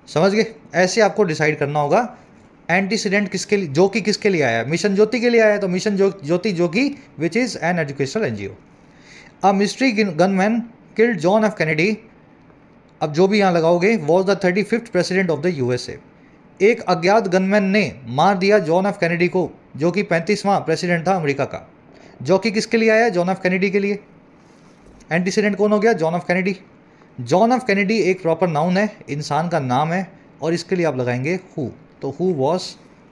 समझ गए? ऐसे आपको डिसाइड करना होगा एंटीसीडेंट किसके लिए, जो कि किसके लिए आया है, मिशन ज्योति के लिए आया है, तो मिशन ज्योति जो कि which is an educational NGO. A mystery gunman killed John F Kennedy. अब जो भी यहाँ लगाओगे, was the 35th president of the USA. एक अज्ञात गनमैन ने मार दिया जॉन एफ कैनेडी को, जो कि 35वां प्रेसिडेंट था अमेरिका का। जो कि किसके लिए आया? जॉन एफ कैनेडी के लिए। एंटीसीडेंट कौन हो गया? John F Kennedy. John F Kennedy एक प्रॉपर नाउन है, इंसान का नाम है, और इसके लिए आप लगाएंगे हु। तो who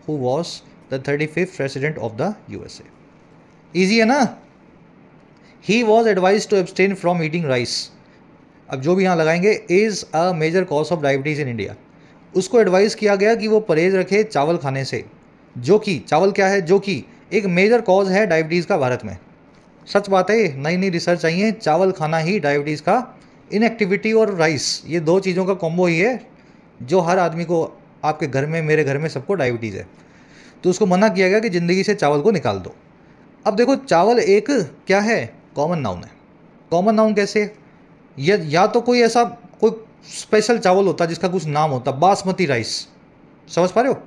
was the 35th president of the USA. Easy है ना? He was advise to abstain from eating rice. अब जो भी यहाँ लगाएंगे, is a major cause of diabetes in India. उसको एडवाइस किया गया कि वो परहेज़ रखे चावल खाने से, जो कि चावल क्या है, जो कि एक मेजर कॉज है डायबिटीज़ का भारत में। सच बात है, नई नई रिसर्च आई है, चावल खाना ही डायबिटीज़ का, इनएक्टिविटी और राइस, ये दो चीज़ों का कॉम्बो ही है जो हर आदमी को, आपके घर में, मेरे घर में, सबको डायबिटीज़ है। तो उसको मना किया गया कि ज़िंदगी से चावल को निकाल दो। अब देखो, चावल एक क्या है, कॉमन नाउन है। कॉमन नाउन कैसे? या तो कोई ऐसा कोई स्पेशल चावल होता जिसका कुछ नाम होता, बासमती राइस, समझ पा रहे हो?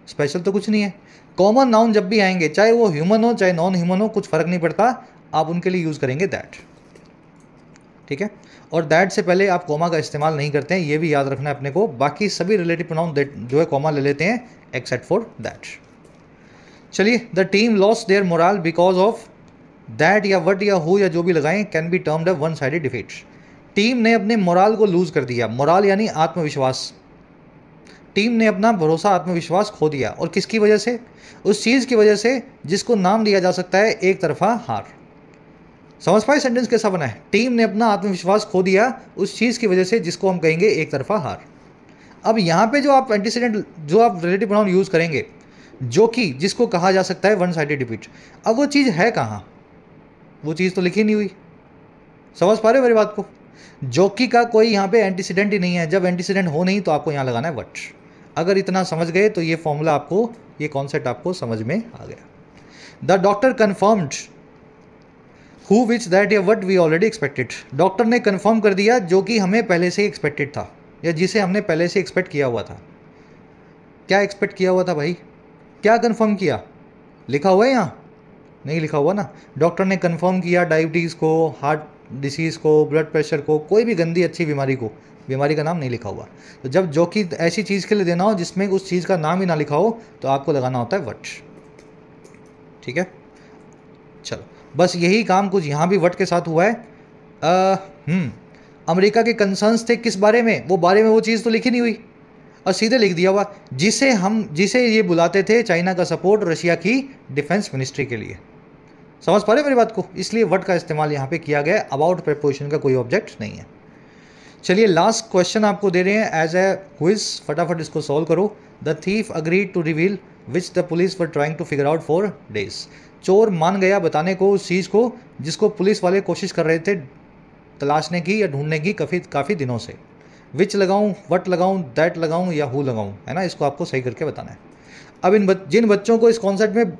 स्पेशल तो कुछ नहीं है। कॉमन नाउन जब भी आएंगे, चाहे वो ह्यूमन हो चाहे नॉन ह्यूमन हो, कुछ फ़र्क नहीं पड़ता, आप उनके लिए यूज़ करेंगे दैट। ठीक है, और दैट से पहले आप कॉमा का इस्तेमाल नहीं करते हैं, ये भी याद रखना है अपने को। बाकी सभी रिलेटिव प्रोनाउन जो है कॉमा ले लेते हैं, एक्सेप्ट फॉर दैट। चलिए, the team lost their moral because of that, या वट या हु या जो भी लगाएं, can be termed a one sided defeat. Team ने अपने मोरल को लूज कर दिया। मोरल यानी आत्मविश्वास। टीम ने अपना भरोसा, आत्मविश्वास खो दिया, और किसकी वजह से? उस चीज़ की वजह से जिसको नाम दिया जा सकता है एक तरफा हार। समझ पाए सेंटेंस कैसा बना है? टीम ने अपना आत्मविश्वास खो दिया उस चीज़ की वजह से जिसको हम कहेंगे एक तरफा हार। अब यहाँ पे जो आप एंटीसीडेंट, जो आप रिलेटिव प्रोनाउन यूज़ करेंगे, जो कि जिसको कहा जा सकता है वन साइडेड डिफीट, अब वो चीज़ है कहाँ? वो चीज़ तो लिखी नहीं हुई। समझ पा रहे हो मेरी बात को? जोकी का कोई यहाँ पे एंटीसीडेंट ही नहीं है। जब एंटीसीडेंट हो नहीं तो आपको यहाँ लगाना है वट। अगर इतना समझ गए तो ये फॉर्मूला आपको, ये कॉन्सेप्ट आपको समझ में आ गया। The doctor confirmed who which that या what we already expected. Doctor ने कन्फर्म कर दिया जो कि हमें पहले से एक्सपेक्टेड था, या जिसे हमने पहले से एक्सपेक्ट किया हुआ था। क्या एक्सपेक्ट किया हुआ था भाई? क्या कन्फर्म किया? लिखा हुआ है यहाँ? नहीं लिखा हुआ ना। डॉक्टर ने कन्फर्म किया डायबिटीज़ को, हार्ट डिसीज़ को, ब्लड प्रेशर को, कोई भी गंदी अच्छी बीमारी को, बीमारी का नाम नहीं लिखा हुआ। तो जब जो कि ऐसी चीज़ के लिए देना हो जिसमें उस चीज़ का नाम ही ना लिखा हो, तो आपको लगाना होता है वट। ठीक है, चलो, बस यही काम कुछ यहाँ भी वट के साथ हुआ है। अमेरिका के कंसर्न्स थे किस बारे में? वो बारे में वो चीज़ तो लिखी नहीं हुई, और सीधे लिख दिया हुआ, जिसे ये बुलाते थे चाइना का सपोर्ट रशिया की डिफेंस मिनिस्ट्री के लिए। समझ पा रहे मेरी बात को? इसलिए वट का इस्तेमाल यहाँ पे किया गया है, अबाउट प्रीपोजिशन का कोई ऑब्जेक्ट नहीं है। चलिए, लास्ट क्वेश्चन आपको दे रहे हैं एज ए क्विज, फटाफट इसको सॉल्व करो। The thief agreed to reveal which the police were trying to figure out for days. चोर मान गया बताने को उस चीज़ को जिसको पुलिस वाले कोशिश कर रहे थे तलाशने की या ढूंढने की काफ़ी दिनों से। विच लगाऊं, वट लगाऊं, दैट लगाऊं या हु लगाऊं, है ना? इसको आपको सही करके बताना है। अब जिन बच्चों को इस कॉन्सेप्ट में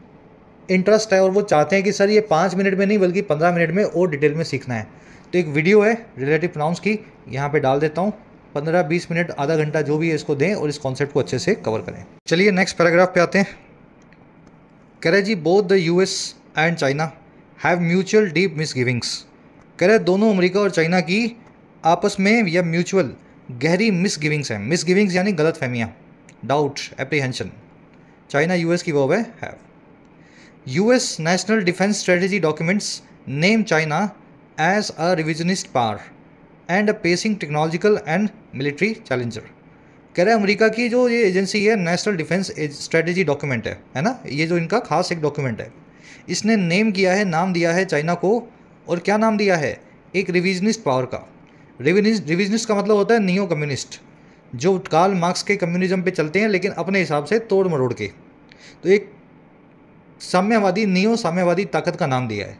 इंटरेस्ट है और वो चाहते हैं कि सर ये 5 मिनट में नहीं बल्कि 15 मिनट में और डिटेल में सीखना है, तो एक वीडियो है रिलेटिव प्रोनाउंस की, यहाँ पे डाल देता हूँ। 15-20 मिनट, आधा घंटा जो भी है इसको दें और इस कॉन्सेप्ट को अच्छे से कवर करें। चलिए नेक्स्ट पैराग्राफ पे आते हैं। कह रहे जी, both the US and China have mutual deep misgivings. कह रहे दोनों अमेरिका और चाइना की आपस में या म्यूचुअल गहरी मिसगिविंग्स हैं। मिसगिविंग्स यानी गलत फहमियाँ, डाउट, एप्रीहेंशन। चाइना यूएस की वर्ब है have. US National Defense Strategy documents name China as a revisionist power and a pacing technological and military challenger। कह रहे हैं अमेरिका की जो ये एजेंसी है, नेशनल डिफेंस स्ट्रेटेजी डॉक्यूमेंट है ना, ये जो इनका खास एक डॉक्यूमेंट है, इसने नेम किया है, नाम दिया है चाइना को, और क्या नाम दिया है? एक रिविजनिस्ट पावर का। रिविजनिस्ट का मतलब होता है नियो कम्युनिस्ट, जो कार्ल मार्क्स के कम्युनिज्म पे चलते हैं लेकिन अपने हिसाब से तोड़ मरोड़ के। तो एक साम्यवादी, नियो साम्यवादी ताकत का नाम दिया है,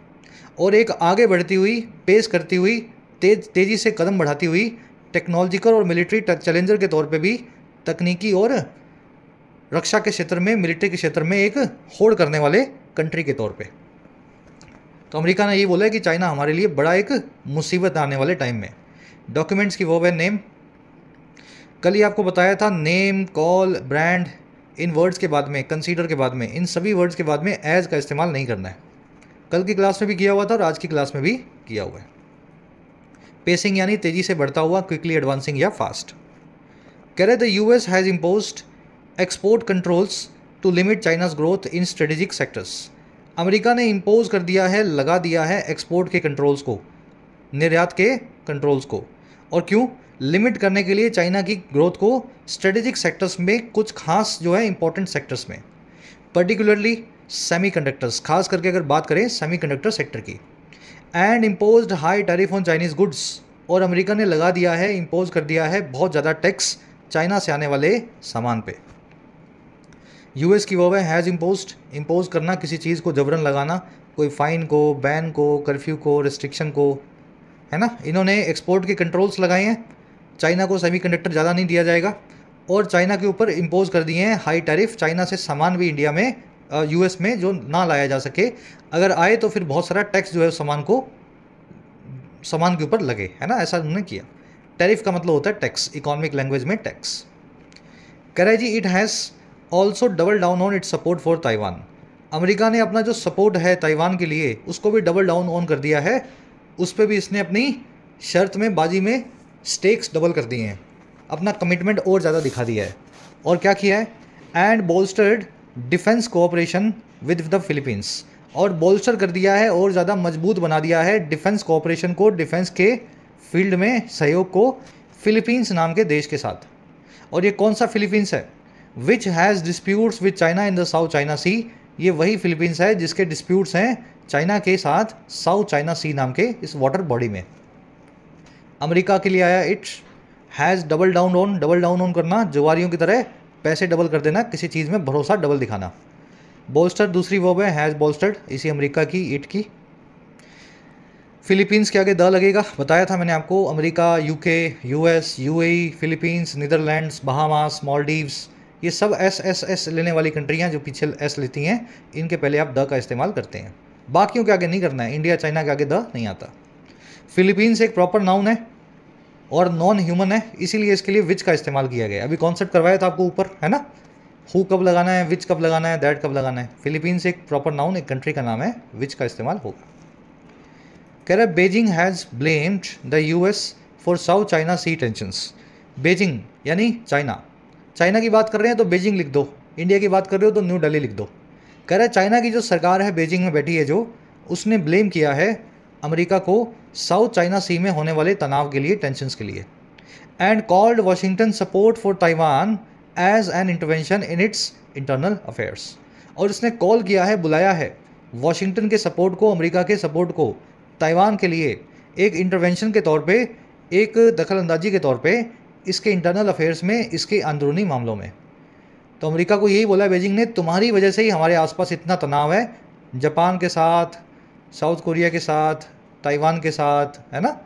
और एक आगे बढ़ती हुई, पेश करती हुई, तेज़ी से कदम बढ़ाती हुई टेक्नोलॉजिकल और मिलिट्री चैलेंजर के तौर पे भी, तकनीकी और रक्षा के क्षेत्र में, मिलिट्री के क्षेत्र में एक होड़ करने वाले कंट्री के तौर पे। तो अमेरिका ने ये बोला है कि चाइना हमारे लिए बड़ा एक मुसीबत आने वाले टाइम में। डॉक्यूमेंट्स की वर्ब है नेम। कल ही आपको बताया था, नेम, कॉल, ब्रांड, इन वर्ड्स के बाद में, कंसीडर के बाद में, इन सभी वर्ड्स के बाद में एज का इस्तेमाल नहीं करना है। कल की क्लास में भी किया हुआ था और आज की क्लास में भी किया हुआ है। पेसिंग यानी तेज़ी से बढ़ता हुआ, क्विकली एडवांसिंग या फास्ट। कह रहे the US has imposed export controls to limit China's growth in strategic sectors. America ने इम्पोज कर दिया है, लगा दिया है एक्सपोर्ट के कंट्रोल्स को, निर्यात के कंट्रोल्स को। और क्यों? लिमिट करने के लिए चाइना की ग्रोथ को स्ट्रेटेजिक सेक्टर्स में, कुछ खास जो है इंपॉर्टेंट सेक्टर्स में, पर्टिकुलरली सेमीकंडक्टर्स, खास करके अगर बात करें सेमीकंडक्टर सेक्टर की। And imposed high tariff on Chinese goods, और अमेरिका ने लगा दिया है, इम्पोज कर दिया है बहुत ज़्यादा टैक्स चाइना से आने वाले सामान पे। यूएस की वर्ब है हैज़ इम्पोज करना, किसी चीज़ को जबरन लगाना, कोई फ़ाइन को, बैन को, कर्फ्यू को, रिस्ट्रिक्शन को, है ना। इन्होंने एक्सपोर्ट के कंट्रोल्स लगाए हैं, चाइना को सेमीकंडक्टर ज़्यादा नहीं दिया जाएगा, और चाइना के ऊपर इम्पोज कर दिए हैं हाई टैरिफ। चाइना से सामान भी इंडिया में यूएस में जो ना लाया जा सके, अगर आए तो फिर बहुत सारा टैक्स जो है सामान के ऊपर लगे, है ना, ऐसा उन्होंने किया। टैरिफ का मतलब होता है टैक्स, इकोनॉमिक लैंग्वेज में टैक्स। कह रहा है जी it has also double down on its support for Taiwan. America ने अपना जो सपोर्ट है ताइवान के लिए उसको भी डबल डाउन ऑन कर दिया है, उस पर भी इसने अपनी शर्त में बाजी में स्टेक्स डबल कर दिए हैं, अपना कमिटमेंट और ज़्यादा दिखा दिया है। और क्या किया है, and bolstered defence cooperation with the Philippines, और बोल्स्टर कर दिया है और ज़्यादा मजबूत बना दिया है डिफेंस कोऑपरेशन को, डिफेंस के फील्ड में सहयोग को फिलीपींस नाम के देश के साथ। और ये कौन सा फिलीपींस है, which has disputes with China in the South China Sea, ये वही फिलीपींस है जिसके डिस्प्यूट्स हैं चाइना के साथ साउथ चाइना सी नाम के इस वाटर बॉडी में। अमेरिका के लिए आया it has double down on करना, जुआरियों की तरह पैसे डबल कर देना, किसी चीज़ में भरोसा डबल दिखाना। बोल्स्टर दूसरी वर्ब है, हैज़ बोल्स्टर्ड, इसी अमेरिका की इट की। फिलीपींस के आगे द लगेगा, बताया था मैंने आपको। America, UK, US, UAE, Philippines, Netherlands, Bahamas, Maldives, ये सब एस लेने वाली कंट्रियाँ जो पीछे एस लेती हैं, इनके पहले आप द का इस्तेमाल करते हैं, बाकियों के आगे नहीं करना है। इंडिया चाइना के आगे द नहीं आता। फिलीपींस एक प्रॉपर नाउन है और नॉन ह्यूमन है, इसीलिए इसके लिए विच का इस्तेमाल किया गया। अभी कॉन्सेप्ट करवाया था आपको ऊपर, है ना, हु कब लगाना है, विच कब लगाना है, दैट कब लगाना है। फिलीपींस एक प्रॉपर नाउन, एक कंट्री का नाम है, विच का इस्तेमाल होगा। कह रहा है Beijing has blamed the US for South China Sea tensions. Beijing यानी चाइना, चाइना की बात कर रहे हैं तो बेजिंग लिख दो, इंडिया की बात कर रहे हो तो न्यू दिल्ली लिख दो। कह रहा है चाइना की जो सरकार है बेजिंग में बैठी है जो, उसने ब्लेम किया है अमेरिका को साउथ चाइना सी में होने वाले तनाव के लिए, टेंशंस के लिए। And called Washington support for Taiwan as an intervention in its internal affairs. और इसने कॉल किया है, बुलाया है वाशिंगटन के सपोर्ट को, अमेरिका के सपोर्ट को ताइवान के लिए एक इंटरवेंशन के तौर पे, एक दखलंदाजी के तौर पे इसके इंटरनल अफेयर्स में, इसके अंदरूनी मामलों में। तो अमेरिका को यही बोला बीजिंग ने, तुम्हारी वजह से ही हमारे आसपास इतना तनाव है, जापान के साथ, साउथ कोरिया के साथ, ताइवान के साथ, है ना,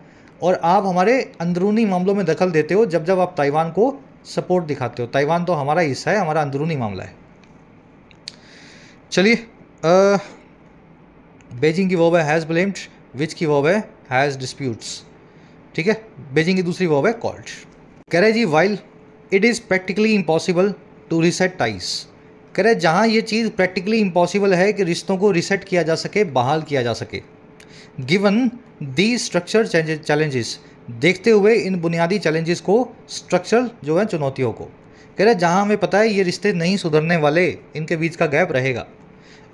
और आप हमारे अंदरूनी मामलों में दखल देते हो जब जब आप ताइवान को सपोर्ट दिखाते हो। ताइवान तो हमारा हिस्सा है, हमारा अंदरूनी मामला है। चलिए, बेजिंग की वर्ब है हैज़ ब्लेम्ड, विच की वर्ब है हैज़ डिस्प्यूट्स, ठीक है। बेजिंग की दूसरी वर्ब है कॉल्ड। कह रहे जी while it is practically impossible to reset ties. कह रहे जहाँ ये चीज़ प्रैक्टिकली इम्पॉसिबल है कि रिश्तों को रीसेट किया जा सके, बहाल किया जा सके, गिवन दी स्ट्रक्चर चैलेंजेस, देखते हुए इन बुनियादी चैलेंजेस को, स्ट्रक्चरल जो है चुनौतियों को। कह रहे जहाँ हमें पता है ये रिश्ते नहीं सुधरने वाले, इनके बीच का गैप रहेगा।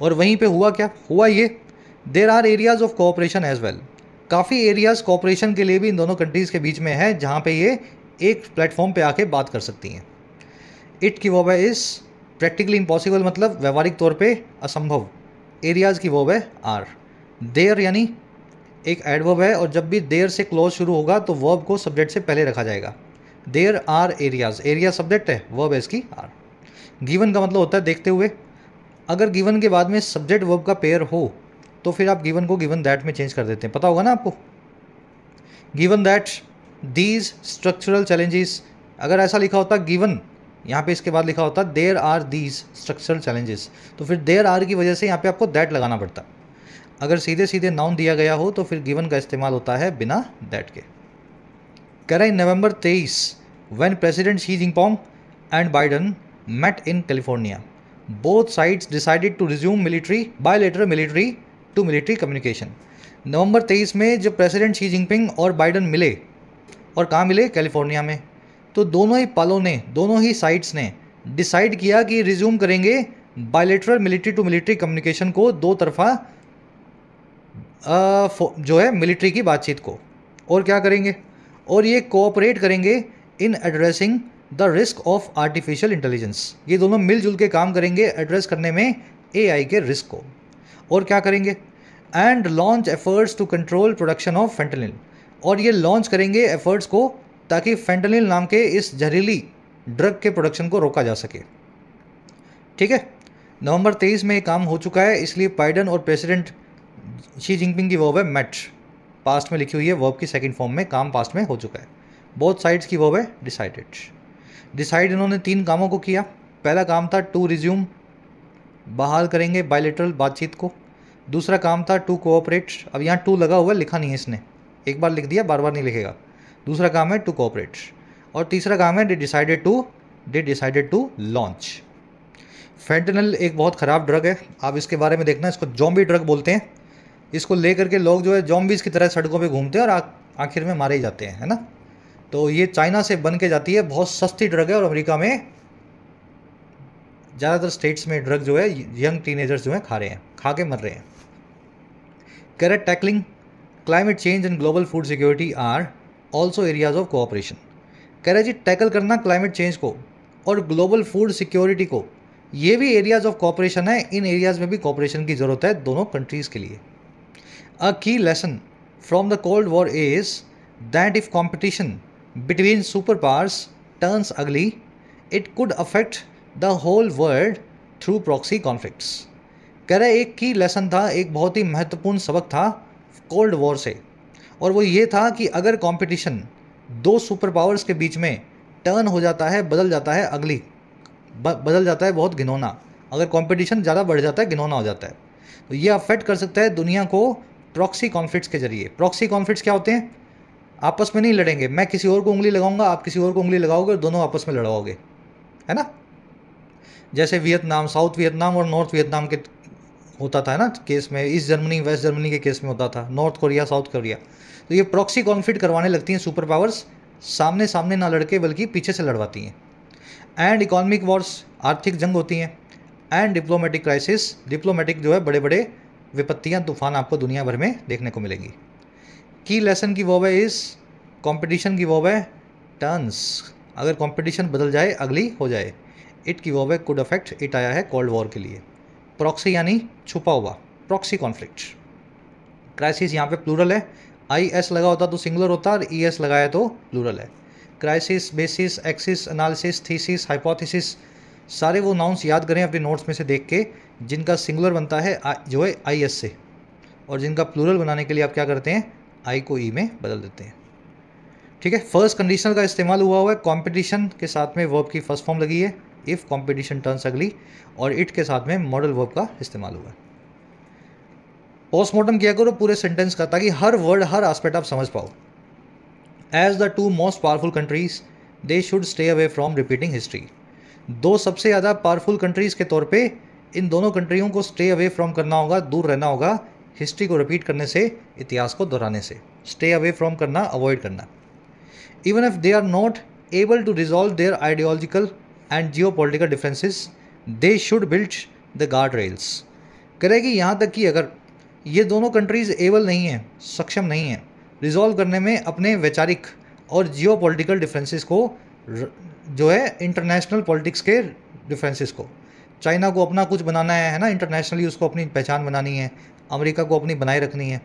और वहीं पे हुआ क्या हुआ, ये there are areas of cooperation as well, काफ़ी एरियाज़ कोऑपरेशन के लिए भी इन दोनों कंट्रीज़ के बीच में है, जहाँ पे ये एक प्लेटफॉर्म पे आके बात कर सकती हैं। इट की वर्ब है इस, प्रैक्टिकली इम्पॉसिबल मतलब व्यवहारिक तौर पे असंभव। एरियाज़ की वर्ब है आर। देयर यानी एक एडवर्ब है, और जब भी देयर से क्लोज शुरू होगा तो वर्ब को सब्जेक्ट से पहले रखा जाएगा। There are areas, area subject है, वर्ब है इसकी आर। गिवन का मतलब होता है देखते हुए। अगर गिवन के बाद में सब्जेक्ट वर्ब का पेयर हो तो फिर आप गिवन को गिवन दैट में चेंज कर देते हैं, पता होगा ना आपको। Given that these structural challenges, अगर ऐसा लिखा होता गिवन, यहाँ पे इसके बाद लिखा होता there are these structural challenges, तो फिर देयर आर की वजह से यहाँ पे आपको दैट लगाना पड़ता। अगर सीधे सीधे नाउन दिया गया हो तो फिर गिवन का इस्तेमाल होता है बिना दैट के। कह रहे हैं November 23 when president Xi Jinping and Biden met in California, both sides decided to resume military bilateral military to military communication. November 23 में जब प्रेसिडेंट शी जिनपिंग और बाइडन मिले, और कहाँ मिले, कैलिफोर्निया में, तो दोनों ही पालों ने, दोनों ही साइड्स ने डिसाइड किया कि रिज्यूम करेंगे bilateral military to military communication को, दो तरफा जो है मिलिट्री की बातचीत को। और क्या करेंगे, और ये कोऑपरेट करेंगे in addressing the risk of artificial intelligence, ये दोनों मिलजुल के काम करेंगे एड्रेस करने में एआई के रिस्क को। और क्या करेंगे, and launch efforts to control production of fentanyl, और ये लॉन्च करेंगे एफर्ट्स को ताकि फेंटनिल नाम के इस जहरीली ड्रग के प्रोडक्शन को रोका जा सके। ठीक है, नवंबर 23 में ये काम हो चुका है, इसलिए बाइडन और प्रेसिडेंट शी जिनपिंग की वर्ब है मेट, पास्ट में लिखी हुई है, वर्ब की सेकंड फॉर्म में, काम पास्ट में हो चुका है। बोथ साइड्स की वर्ब है डिसाइडेड। डिसाइड इन्होंने 3 कामों को किया। पहला काम था टू रिज्यूम, बहाल करेंगे बायलैटरल बातचीत को। दूसरा काम था टू कोऑपरेट, अब यहाँ टू लगा हुआ है, लिखा नहीं है इसने, एक बार लिख दिया, बार बार नहीं लिखेगा। दूसरा काम है टू कोऑपरेट, और तीसरा काम है they decided to launch. Fentanyl एक बहुत ख़राब ड्रग है, आप इसके बारे में देखना, इसको जॉम्बी ड्रग बोलते हैं। इसको लेकर के लोग जो है जॉम्बीज़ की तरह सड़कों पे घूमते हैं और आखिर में मारे ही जाते हैं, है ना। तो ये चाइना से बन के जाती है, बहुत सस्ती ड्रग है, और अमेरिका में ज़्यादातर स्टेट्स में ड्रग जो है यंग टीनेजर्स जो है खा रहे हैं, खा के मर रहे हैं। कैरेट tackling, climate change and global food security are also areas of cooperation. कह रहे जी टैकल करना क्लाइमेट चेंज को और ग्लोबल फूड सिक्योरिटी को, ये भी एरियाज ऑफ कोऑपरेशन है। इन एरियाज में भी कोऑपरेशन की ज़रूरत है दोनों कंट्रीज़ के लिए। A key lesson from the cold war is that if competition between superpowers turns ugly, it could affect the whole world through proxy conflicts. कह रहे एक की लेसन था, एक बहुत ही महत्वपूर्ण सबक था कोल्ड वॉर से, और वो ये था कि अगर कंपटीशन 2 सुपर पावर्स के बीच में टर्न हो जाता है, बदल जाता है अगली, बदल जाता है बहुत घिनौना, अगर कंपटीशन ज़्यादा बढ़ जाता है घिनौना हो जाता है, तो ये अफेक्ट कर सकता है दुनिया को प्रॉक्सी कॉन्फ्लिक्ट्स के जरिए। प्रॉक्सी कॉन्फ्लिक्ट्स क्या होते हैं? आपस में नहीं लड़ेंगे, मैं किसी और को उंगली लगाऊंगा, आप किसी और को उंगली लगाओगे और दोनों आपस में लड़ाओगे, है ना। जैसे वियतनाम, साउथ वियतनाम और नॉर्थ वियतनाम के होता था ना केस में, ईस्ट जर्मनी वेस्ट जर्मनी के केस में होता था, नॉर्थ कोरिया साउथ कोरिया। तो ये प्रॉक्सी कॉन्फ्लिक्ट करवाने लगती हैं सुपर पावर्स, सामने सामने ना लड़के बल्कि पीछे से लड़वाती हैं। एंड इकोनॉमिक वॉर्स, आर्थिक जंग होती हैं। एंड डिप्लोमेटिक क्राइसिस, डिप्लोमेटिक जो है बड़े बड़े विपत्तियाँ तूफान आपको दुनिया भर में देखने को मिलेंगी। की लेसन की वर्ब है इस, कंपटीशन की वर्ब है टर्न्स, अगर कंपटीशन बदल जाए अगली हो जाए। इट की वर्ब है कुड अफेक्ट, इट आया है कोल्ड वॉर के लिए। प्रॉक्सी यानी छुपा हुआ, प्रॉक्सी कॉन्फ्लिक्ट। क्राइसिस यहाँ पे प्लूरल है, आई एस लगा होता तो सिंगुलर होता, और ई एस लगाया तो प्लूरल है। Crisis, basis, axis, analysis, thesis, hypothesis, सारे वो नाउन्स याद करें अपने नोट्स में से देख के, जिनका सिंगुलर बनता है जो है आई एस से, और जिनका प्लूरल बनाने के लिए आप क्या करते हैं, आई को ई में बदल देते हैं। ठीक है, फर्स्ट कंडीशनल का इस्तेमाल हुआ है, कॉम्पिटिशन के साथ में वर्ब की फर्स्ट फॉर्म लगी है इफ़ कॉम्पिटिशन टर्न्स अगली, और इट के साथ में मॉडल वर्ब का इस्तेमाल हुआ है। पोस्टमार्टम किया करो पूरे सेंटेंस का, ताकि हर वर्ड हर एस्पेक्ट आप समझ पाओ। As the 2 most powerful countries they should stay away from repeating history. 2 सबसे ज़्यादा पावरफुल कंट्रीज़ के तौर पे इन दोनों कंट्रियों को स्टे अवे फ्रॉम करना होगा, दूर रहना होगा हिस्ट्री को रिपीट करने से, इतिहास को दोहराने से। स्टे अवे फ्रॉम करना, अवॉइड करना। Even if they are not able to resolve their ideological and geopolitical differences, they should build the guardrails. करेगी यहाँ तक कि अगर ये दोनों कंट्रीज़ एबल नहीं हैं, सक्षम नहीं हैं रिजॉल्व करने में अपने वैचारिक और जियोपॉलिटिकल डिफरेंसेस को, जो है इंटरनेशनल पॉलिटिक्स के डिफरेंसेस को, चाइना को अपना कुछ बनाना है ना, इंटरनेशनली उसको अपनी पहचान बनानी है, अमेरिका को अपनी बनाए रखनी है।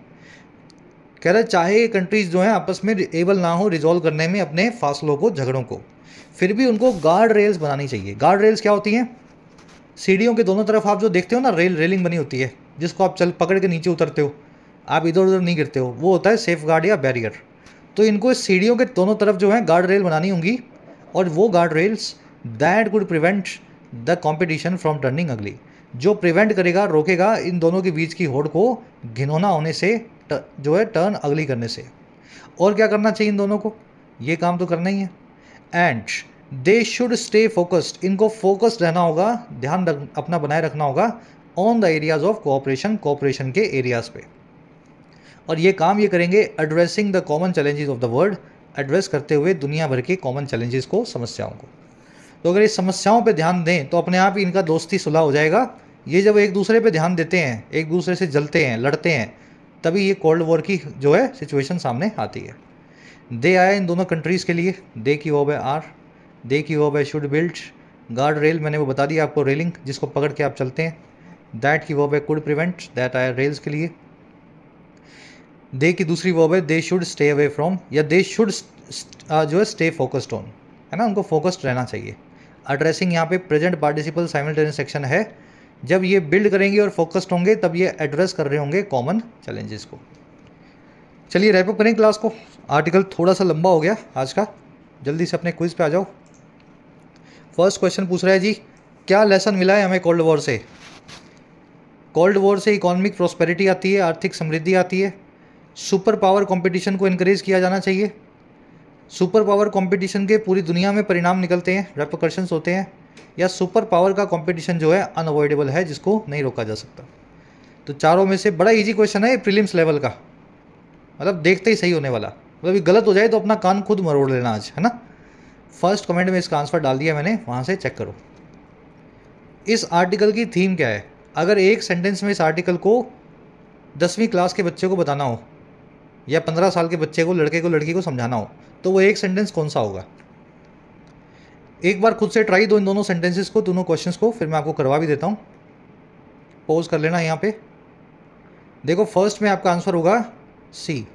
कह रहे चाहे ये कंट्रीज़ जो हैं आपस में एबल ना हो रिजॉल्व करने में अपने फासलों को, झगड़ों को, फिर भी उनको गार्ड रेल्स बनानी चाहिए। गार्ड रेल्स क्या होती हैं? सीढ़ियों के दोनों तरफ आप जो देखते हो ना, रेलिंग बनी होती है, जिसको आप पकड़ के नीचे उतरते हो, आप इधर उधर नहीं गिरते हो, वो होता है सेफ गार्ड या बैरियर। तो इनको इस सीढ़ियों के दोनों तरफ जो है गार्ड रेल बनानी होंगी, और वो guard rails that could prevent the competition from turning अगली, जो प्रिवेंट करेगा, रोकेगा इन दोनों के बीच की होड़ को घिनौना होने से, जो है टर्न अगली करने से। और क्या करना चाहिए इन दोनों को? ये काम तो करना ही है। And they should stay focused, इनको फोकस्ड रहना होगा, ध्यान अपना बनाए रखना होगा on the areas of cooperation, cooperation के एरियाज पे। और ये काम ये करेंगे addressing the common challenges of the world, address करते हुए दुनिया भर के कॉमन चैलेंजेस को, समस्याओं को। तो अगर इस समस्याओं पे ध्यान दें तो अपने आप ही इनका दोस्ती सुलह हो जाएगा। ये जब एक दूसरे पे ध्यान देते हैं, एक दूसरे से जलते हैं, लड़ते हैं, तभी ये कोल्ड वॉर की जो है सिचुएशन सामने आती है। दे आया इन दोनों कंट्रीज़ के लिए, दे की वर्ब है आर, दे की वर्ब है शुड बिल्ड, गार्ड रेल मैंने वो बता दिया आपको, रेलिंग जिसको पकड़ के आप चलते हैं। दैट की वर्ब है कुड प्रिवेंट, दैट आया रेल्स के लिए। दे की दूसरी वर्ब है दे शुड स्टे अवे फ्रॉम, या दे शुड जो है स्टे फोकस्ड ऑन, है ना, उनको फोकस्ड रहना चाहिए। एड्रेसिंग यहाँ पे प्रेजेंट पार्टिसिपल साइमल्टेनियस सेक्शन है। जब ये बिल्ड करेंगे और फोकस्ड होंगे तब ये एड्रेस कर रहे होंगे कॉमन चैलेंजेस को। चलिए रैप अप करें क्लास को। आर्टिकल थोड़ा सा लंबा हो गया आज का, जल्दी से अपने क्विज पे आ जाओ। फर्स्ट क्वेश्चन पूछ रहा है जी, क्या लेसन मिला है हमें कोल्ड वॉर से? कोल्ड वॉर से इकोनॉमिक प्रॉस्पेरिटी आती है, आर्थिक समृद्धि आती है, सुपर पावर कंपटीशन को इनकरेज किया जाना चाहिए, सुपर पावर कंपटीशन के पूरी दुनिया में परिणाम निकलते हैं, रेपरकशंस होते हैं, या सुपर पावर का कंपटीशन जो है अनअवॉइडेबल है, जिसको नहीं रोका जा सकता। तो चारों में से बड़ा इजी क्वेश्चन है प्रीलिम्स लेवल का, मतलब देखते ही सही होने वाला। मतलब ये गलत हो जाए तो अपना कान खुद मरोड़ लेना आज, है ना। फर्स्ट कमेंट में इसका आंसर डाल दिया मैंने, वहाँ से चेक करो। इस आर्टिकल की थीम क्या है? अगर एक सेंटेंस में इस आर्टिकल को 10वीं क्लास के बच्चे को बताना हो या 15 साल के बच्चे को, लड़के को लड़की को समझाना हो, तो वो एक सेंटेंस कौन सा होगा? एक बार खुद से ट्राई दो इन दोनों सेंटेंसेस को, दोनों क्वेश्चंस को, फिर मैं आपको करवा भी देता हूँ। पॉज कर लेना यहाँ पे। देखो फर्स्ट में आपका आंसर होगा सी।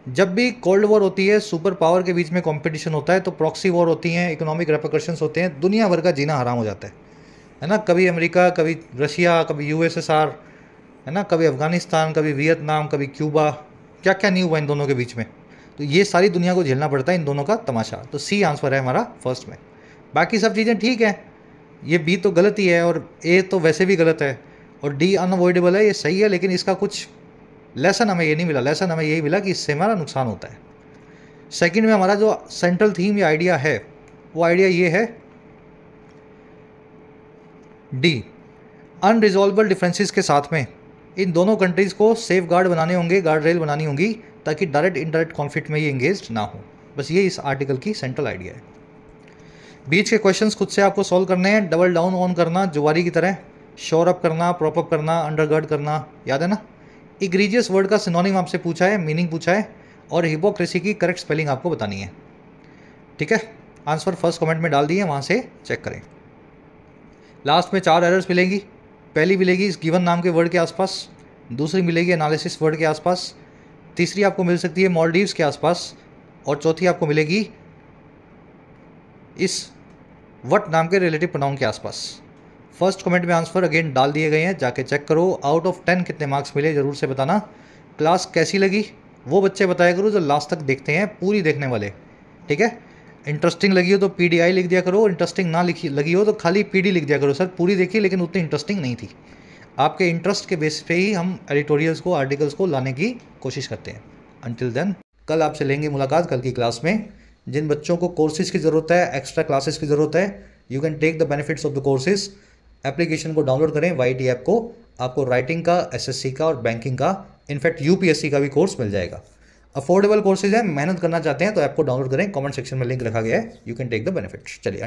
जब भी कोल्ड वॉर होती है, सुपर पावर के बीच में कंपटीशन होता है, तो प्रॉक्सी वॉर होती हैं, इकोनॉमिक रेपरकशंस होते हैं, दुनिया भर का जीना हराम हो जाता है ना। कभी अमेरिका, कभी रशिया, कभी यूएसएसआर, है ना, कभी अफगानिस्तान, कभी वियतनाम, कभी क्यूबा, क्या क्या नहीं हुआ इन दोनों के बीच में। तो ये सारी दुनिया को झेलना पड़ता है इन दोनों का तमाशा। तो सी आंसर है हमारा फर्स्ट में। बाकी सब चीज़ें ठीक है, ये बी तो गलत ही है और ए तो वैसे भी गलत है और डी अनअवॉइडेबल है, ये सही है, लेकिन इसका कुछ लेसन हमें ये नहीं मिला। लेसन हमें यही मिला कि इससे हमारा नुकसान होता है। सेकंड में हमारा जो सेंट्रल थीम या आइडिया है, वो आइडिया ये है डी, अनरिजॉल्वेबल डिफरेंसेस के साथ में इन दोनों कंट्रीज़ को सेफ गार्ड बनाने होंगे, गार्ड रेल बनानी होंगी, ताकि डायरेक्ट इनडायरेक्ट कॉन्फ्लिक्ट में ये इंगेज ना हो। बस ये इस आर्टिकल की सेंट्रल आइडिया है। बीच के क्वेश्चंस खुद से आपको सॉल्व करने हैं। डबल डाउन ऑन करना, जुवारी की तरह, शोर अप करना, प्रॉप अप करना, अंडरगर्ड करना, याद है ना। इग्रीजियस वर्ड का सिनोनिम आपसे पूछा है, मीनिंग पूछा है, और हिपोक्रेसी की करेक्ट स्पेलिंग आपको बतानी है। ठीक है, आंसर फर्स्ट कमेंट में डाल दिए, वहाँ से चेक करें। लास्ट में 4 एरर्स मिलेंगी। पहली मिलेगी इस गिवन नाम के वर्ड के आसपास, दूसरी मिलेगी एनालिसिस वर्ड के आसपास, तीसरी आपको मिल सकती है मॉलडीव्स के आसपास, और चौथी आपको मिलेगी इस वट नाम के रिलेटिव प्रोनाउन के आसपास। फर्स्ट कमेंट में आंसर अगेन डाल दिए गए हैं, जाके चेक करो। आउट ऑफ 10 कितने मार्क्स मिले ज़रूर से बताना। क्लास कैसी लगी वो बच्चे बताया करो जो लास्ट तक देखते हैं, पूरी देखने वाले। ठीक है, इंटरेस्टिंग लगी हो तो PDI लिख दिया करो, इंटरेस्टिंग ना लगी हो तो खाली PD लिख दिया करो। सर पूरी देखी लेकिन उतनी इंटरेस्टिंग नहीं थी। आपके इंटरेस्ट के बेस पे ही हम एडिटोरियल्स को, आर्टिकल्स को लाने की कोशिश करते हैं। अंटिल देन, कल आपसे लेंगे मुलाकात कल की क्लास में। जिन बच्चों को कोर्सेज की ज़रूरत है, एक्स्ट्रा क्लासेस की ज़रूरत है, you can take the benefits of the courses. Application को डाउनलोड करें, YT ऐप को। आपको राइटिंग का, SSC का और बैंकिंग का, इनफैक्ट UPSC का भी कोर्स मिल जाएगा। अफोर्डेबल कोर्सेज हैं, मेहनत करना चाहते हैं तो ऐप को डाउनलोड करें, कमेंट सेक्शन में लिंक रखा गया है, you can take the benefits. चलिए।